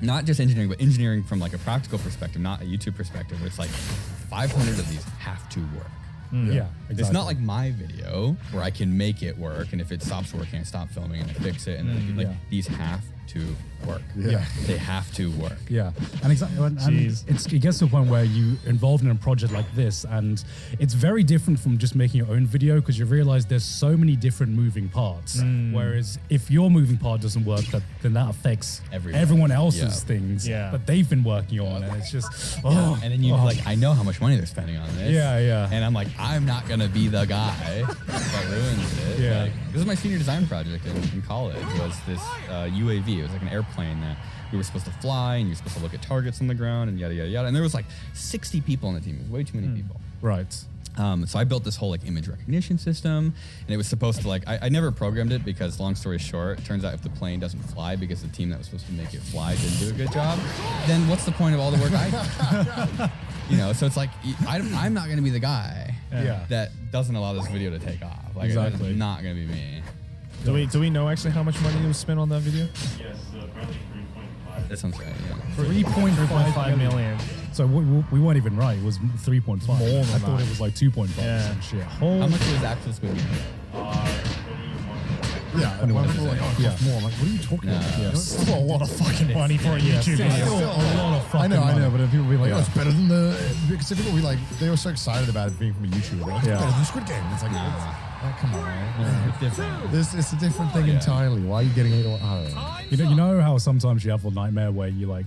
S1: not just engineering, but engineering from like a practical perspective, not a YouTube perspective, where it's like 500 of these have to work.
S3: Yeah, exactly.
S1: It's not like my video where I can make it work, and if it stops working, I stop filming and I fix it, and then like these have to work.
S3: Yeah.
S1: They have to work.
S3: Yeah, and exactly, and it gets to a point where you involved in a project like this, and it's very different from just making your own video because you realize there's so many different moving parts. Whereas if your moving part doesn't work, then that affects everyone else's things that they've been working on, and it's just
S1: and then you like, I know how much money they're spending on this.
S3: Yeah.
S1: And I'm like, I'm not gonna be the guy that ruins it.
S3: Yeah.
S1: Like, this is my senior design project in college. Was this UAV? It was like an airplane that we were supposed to fly, and you're supposed to look at targets on the ground, and yada yada yada. And there was like 60 people on the team. It was way too many people.
S3: Right.
S1: So I built this whole like image recognition system, and it was supposed to like, I never programmed it because long story short, it turns out if the plane doesn't fly because the team that was supposed to make it fly didn't do a good job, then what's the point of all the work I did? You know, so it's like, I'm not going to be the guy that doesn't allow this video to take off. Like,
S3: Exactly.
S1: it's not going to be me.
S2: Do we know actually how much money was spent on that video?
S5: Yes, probably 3.5.
S1: That sounds right, yeah.
S3: 3.5
S2: million.
S3: So we weren't even right. It was 3.5.
S2: More than
S3: I thought
S2: that.
S3: it was like 2.5
S2: Yeah.
S3: and shit.
S1: How much was Access with you?
S4: Yeah, and when people are like, oh, it costs more. I'm like, what are you talking about?
S3: Yeah.
S4: It's still a lot of fucking
S2: money for a YouTube
S3: Still
S2: video.
S3: a lot of fucking
S4: I know,
S3: money.
S4: but if people be like, oh, it's better than the, because people will be like, they were so excited about it being from a YouTuber. They're like, it's better than Squid Game. And it's like, oh, come on, man.
S1: It's different.
S4: It's a different thing entirely. Why are you getting it? I don't know.
S3: You know how sometimes you have a nightmare where you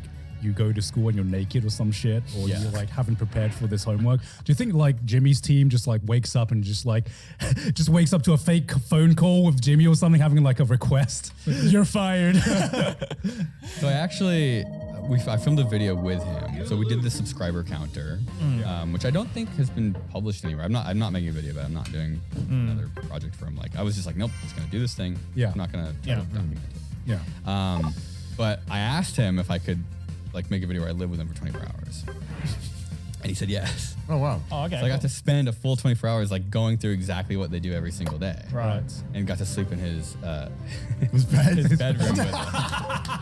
S3: go to school and you're naked or some shit, or you like haven't prepared for this homework. Do you think like Jimmy's team just like wakes up and just wakes up to a fake phone call with Jimmy or something, having like a request? You're fired.
S1: So I filmed a video with him. So we did the subscriber counter, which I don't think has been published anywhere. I'm not making a video, but I'm not doing another project for him. Like I was just like, nope, just gonna do this thing.
S3: Yeah.
S1: I'm not gonna document it.
S3: Yeah.
S1: But I asked him if I could like make a video where I live with him for 24 hours. And he said yes.
S4: Oh, wow.
S2: Oh, okay.
S1: So I got to spend a full 24 hours like going through exactly what they do every single day.
S2: Right.
S1: And got to sleep in his
S4: His bed.
S1: his bedroom with him.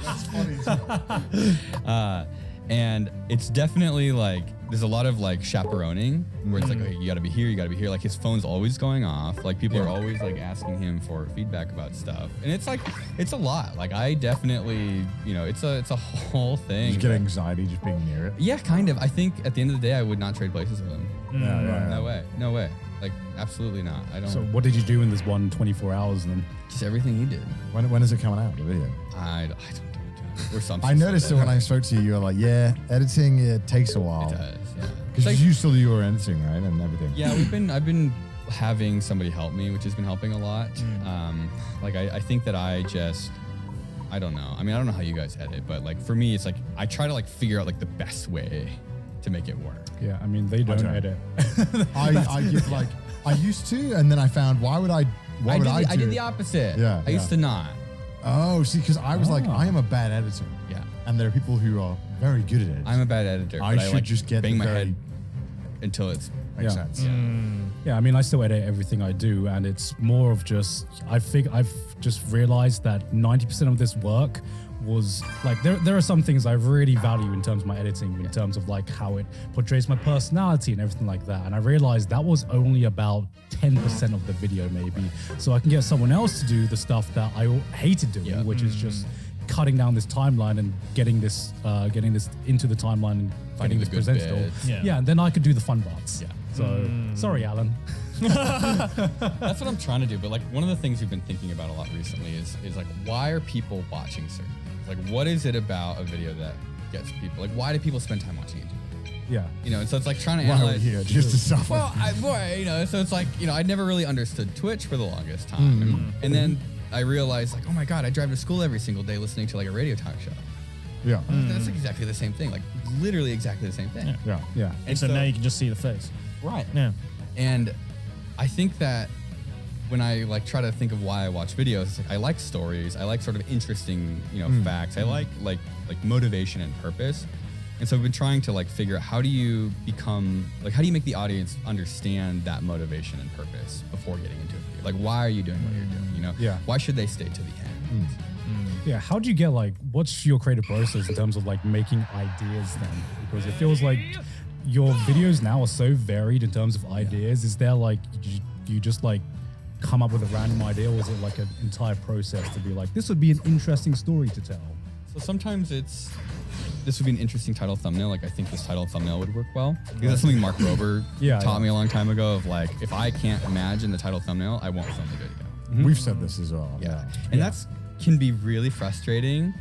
S4: That's funny.
S1: And it's definitely like, there's a lot of like chaperoning where it's like, okay, you gotta be here, you gotta be here. Like his phone's always going off. Like people are always like asking him for feedback about stuff. And it's like, it's a lot. Like I definitely, you know, it's a whole thing.
S4: You get anxiety just being near it.
S1: Yeah, kind of. I think at the end of the day, I would not trade places with him.
S4: Yeah.
S1: No way. Like absolutely not. I don't.
S3: So what did you do in this 24 hours then?
S1: Just everything he did.
S4: When is it coming out, the video?
S1: I don't do it. Or something.
S4: I noticed it when I spoke to you. You were like, yeah, editing, it takes a while.
S1: It does, yeah.
S4: Because
S1: Like-
S4: you still do your editing, right? And everything.
S1: Yeah, I've been having somebody help me, which has been helping a lot. Like I think that I don't know. I mean, I don't know how you guys edit, but like for me, it's like I try to like figure out like the best way to make it work.
S3: Yeah, I mean they don't
S4: don't.
S3: edit.
S4: I give like, I used to, and then I found, I
S1: did the opposite.
S4: Yeah,
S1: I used to not.
S4: Oh, see, because I was like, I am a bad editor.
S1: Yeah.
S4: And there are people who are very good at it.
S1: I'm a bad editor.
S4: I
S1: but
S4: should
S1: like
S4: just get
S1: bang
S4: the
S1: my
S4: very-
S1: head until it's
S4: Makes
S3: Yeah.
S4: sense.
S3: Yeah, I mean, I still edit everything I do, and it's more of just I've just realized that 90% of this work was like there are some things I really value in terms of my editing, in terms of like how it portrays my personality and everything like that. And I realized that was only about 10% of the video, maybe. So I can get someone else to do the stuff that I hated doing, which is just cutting down this timeline and getting this into the timeline and
S1: Finding
S3: getting
S1: the
S3: this
S1: good
S3: presentable.
S1: bits.
S3: Yeah, and then I could do the fun parts.
S1: Yeah.
S3: So sorry, Alan.
S1: That's what I'm trying to do. But like one of the things we've been thinking about a lot recently is like, why are people watching certain things? Like what is it about a video that gets people? Like why do people spend time watching YouTube?
S3: Yeah.
S1: You know, and so it's like trying to
S4: Why are we
S1: analyze.
S4: here? Just to suffer.
S1: Well, you know, so it's like, you know, I never really understood Twitch for the longest time. And then I realized, like, oh my God, I drive to school every single day listening to like a radio talk show.
S4: Yeah.
S1: That's exactly the same thing, like literally exactly the same thing.
S4: Yeah.
S2: And so now you can just see the face.
S1: Right.
S2: Yeah.
S1: And I think that when I like try to think of why I watch videos, it's like I like stories, I like sort of interesting, you know, facts. I like motivation and purpose. And so I've been trying to like figure out how do you make the audience understand that motivation and purpose before getting into it? Like, why are you doing what you're doing? You know?
S3: Yeah.
S1: Why should they stay to the end?
S3: Yeah, how do you get like, what's your creative process in terms of like making ideas then? Because it feels like your videos now are so varied in terms of ideas. Is there like, you just like come up with a random idea, or is it like an entire process to be like, this would be an interesting story to tell?
S1: So sometimes this would be an interesting title thumbnail. Like I think this title thumbnail would work well. Because that's something Mark Rober taught me a long time ago of like, if I can't imagine the title thumbnail, I won't film the video.
S4: We've said this as well.
S1: Yeah. And that's can be really frustrating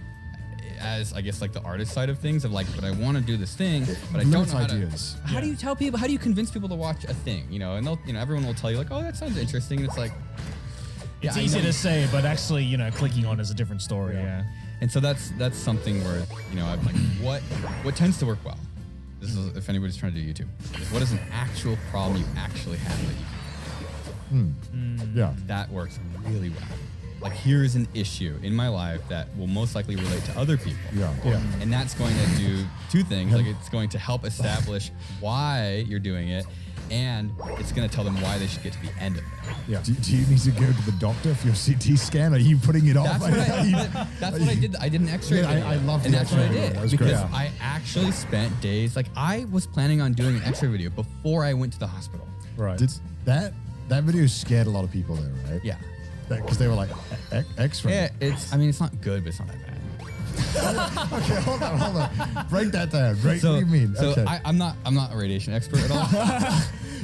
S1: as I guess like the artist side of things of like, but I want to do this thing, but I don't know how
S4: ideas.
S1: How do you tell people, how do you convince people to watch a thing, you know, and they'll, you know, everyone will tell you like, oh, that sounds interesting. And it's like,
S2: It's easy to say, but actually, you know, clicking on is a different story. Yeah.
S1: And so that's something where, you know, I'm like, what tends to work well? This is if anybody's trying to do YouTube. What is an actual problem you actually have that you can
S4: Yeah.
S1: that works really well. Like here's an issue in my life that will most likely relate to other people.
S4: Yeah.
S1: And that's going to do two things. Like it's going to help establish why you're doing it, and it's going to tell them why they should get to the end of it.
S4: Yeah. Do you need to go to the doctor for your CT scan? Are you putting it off?
S1: That's what I did. I did an X-ray video.
S4: I love
S1: and
S4: the
S1: that's what I
S4: X-ray video.
S1: did
S4: That was
S1: because
S4: great.
S1: I actually spent days. Like I was planning on doing an X-ray video before I went to the hospital.
S3: Right.
S4: That video scared a lot of people there, right?
S1: Yeah.
S4: Because they were like, X-ray.
S1: Yeah. It's not good, but it's not that bad.
S4: Okay, hold on. Break that down. What do you mean?
S1: So
S4: Okay.
S1: I'm not a radiation expert at all.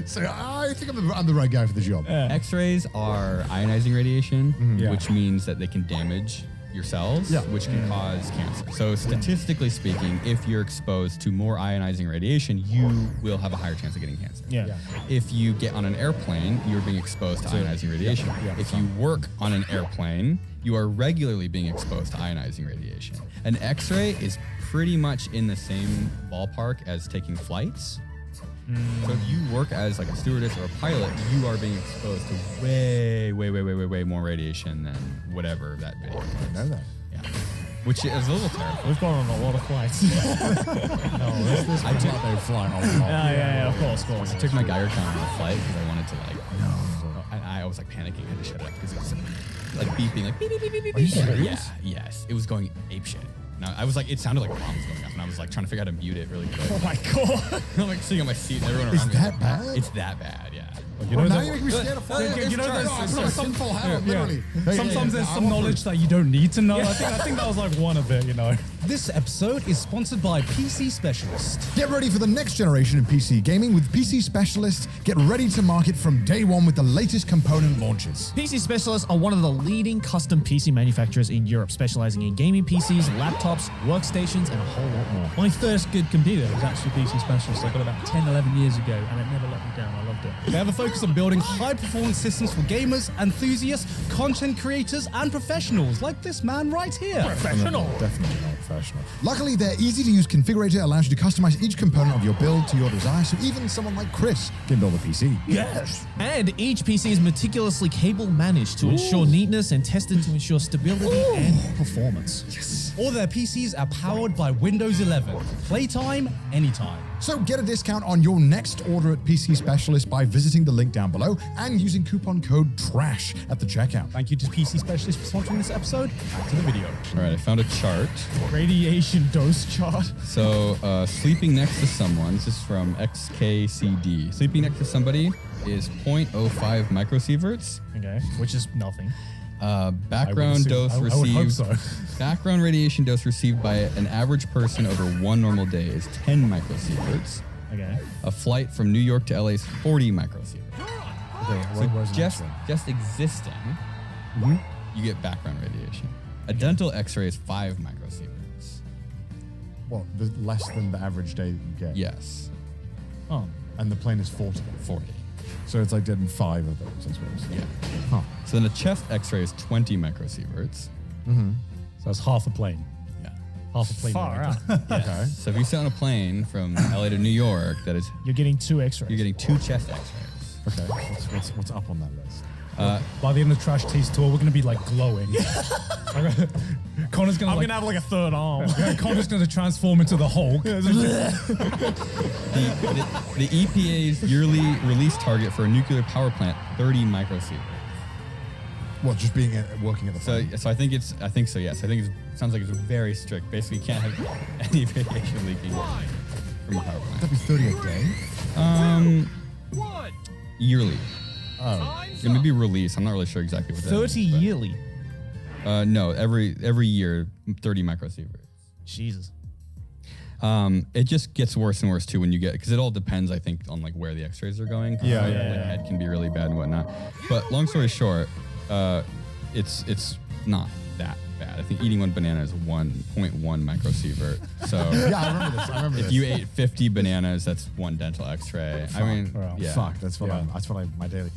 S4: So I think I'm the right guy for the job.
S1: X-rays are ionizing radiation,
S3: Yeah.
S1: which means that they can damage your cells, which can cause cancer. So statistically speaking, if you're exposed to more ionizing radiation, you will have a higher chance of getting cancer.
S2: Yeah.
S1: If you get on an airplane, you're being exposed to ionizing radiation. If you work on an airplane, you are regularly being exposed to ionizing radiation. An X-ray is pretty much in the same ballpark as taking flights. So if you work as like a stewardess or a pilot, you are being exposed to way more radiation than whatever that video is.
S4: I know that.
S1: Yeah. Which is a little terrifying.
S2: We've gone on a lot of flights.
S4: I did. They fly a lot.
S2: Yeah, of course.
S1: I took my Geiger counter on a flight because I wanted to like, I was like panicking. I had to shut it up because it was like beeping, like beep, beep, beep, beep, beep.
S4: Are you serious?
S1: Yeah, yes. It was going apeshit. Now, I was like, it sounded like a bomb was going off, and I was like trying to figure out how to mute it really quick.
S2: Oh my god.
S1: I'm like sitting on my seat, and everyone
S4: Is
S1: around me.
S4: that bad?
S1: It's that bad, yeah.
S3: You know,
S4: Now you're making me scared of flying.
S3: You know, there's some
S4: full hell, literally.
S3: Sometimes there's some knowledge that you don't need to know. I think that was like one of it, you know. This episode is sponsored by PC Specialist.
S4: Get ready for the next generation in PC gaming with PC Specialists. Get ready to market from day one with the latest component launches.
S2: PC Specialists are one of the leading custom PC manufacturers in Europe, specializing in gaming PCs, laptops, workstations, and a whole lot more.
S6: My first good computer was actually PC Specialist. I got it about 10, 11 years ago, and it never let me down. I loved it.
S3: They have a focus on building high-performance systems for gamers, enthusiasts, content creators, and professionals, like this man right here.
S2: Professional.
S4: Definitely not professional. Luckily, their easy-to-use configurator allows you to customize each component of your build to your desire, so even someone like Chris can build a PC.
S2: Yes. And each PC is meticulously cable managed to ensure neatness and tested to ensure stability and performance.
S3: Yes. All their PCs are powered by Windows 11. Playtime, anytime.
S4: So get a discount on your next order at PC Specialist by visiting the link down below and using coupon code TRASH at the checkout.
S3: Thank you to PC Specialist for sponsoring this episode. Back to the video.
S1: All right, I found a chart.
S2: Radiation dose chart.
S1: So, sleeping next to someone, this is from XKCD. Sleeping next to somebody is 0.05 microsieverts.
S2: Okay, which is nothing.
S1: Background dose
S3: I would hope
S1: received.
S3: so.
S1: Background radiation dose received by an average person over one normal day is 10 microsieverts.
S2: Okay.
S1: A flight from New York to LA is 40 microsieverts.
S4: Where's the
S1: Just
S4: next one?
S1: existing, you get background radiation. A dental X-ray is 5 microsieverts.
S4: what, less than the average day that you get.
S1: Yes.
S6: Oh.
S4: And the plane is 40.
S1: 40.
S4: So it's like getting 5 of those, I suppose.
S1: Yeah.
S4: Huh.
S1: So then a chest X-ray is 20 microsieverts.
S3: So that's half a plane.
S1: Yeah.
S3: Half a plane.
S6: Far out.
S4: Okay.
S1: So if you sit on a plane from LA to New York, that is,
S2: You're getting 2 X-rays.
S1: you're getting 2 chest X-rays.
S4: Okay. What's up on that list?
S3: By the end of the Trash Taste tour, we're going to be like glowing. Connor's going
S2: I'm
S3: to
S2: gonna have like a third arm.
S3: Connor's going to transform into the Hulk.
S1: The EPA's yearly release target for a nuclear power plant, 30 microsieverts.
S4: What, just working at the
S1: So,
S4: plant?
S1: so I think so. Yes, I think it sounds like it's very strict. Basically, you can't have any radiation leaking from a power plant.
S4: That'd be 30 a day?
S1: Yearly.
S4: Oh.
S1: It may be release. I'm not really sure exactly what that
S2: 30
S1: is, but-
S2: yearly.
S1: No, every year, 30 microsieverts.
S2: Jesus.
S1: It just gets worse and worse too when you get, because it all depends, I think, on like where the X-rays are going.
S4: Yeah,
S1: Like,
S4: yeah,
S1: the head can be really bad and whatnot. But long story short, it's not that bad. I think eating 1 banana is 1.1 microsievert. So
S4: Yeah, I remember this.
S1: if you ate 50 bananas, that's 1 dental X-ray. I mean,
S3: Wow.
S1: yeah.
S4: Fuck, that's what
S3: Yeah.
S4: my daily.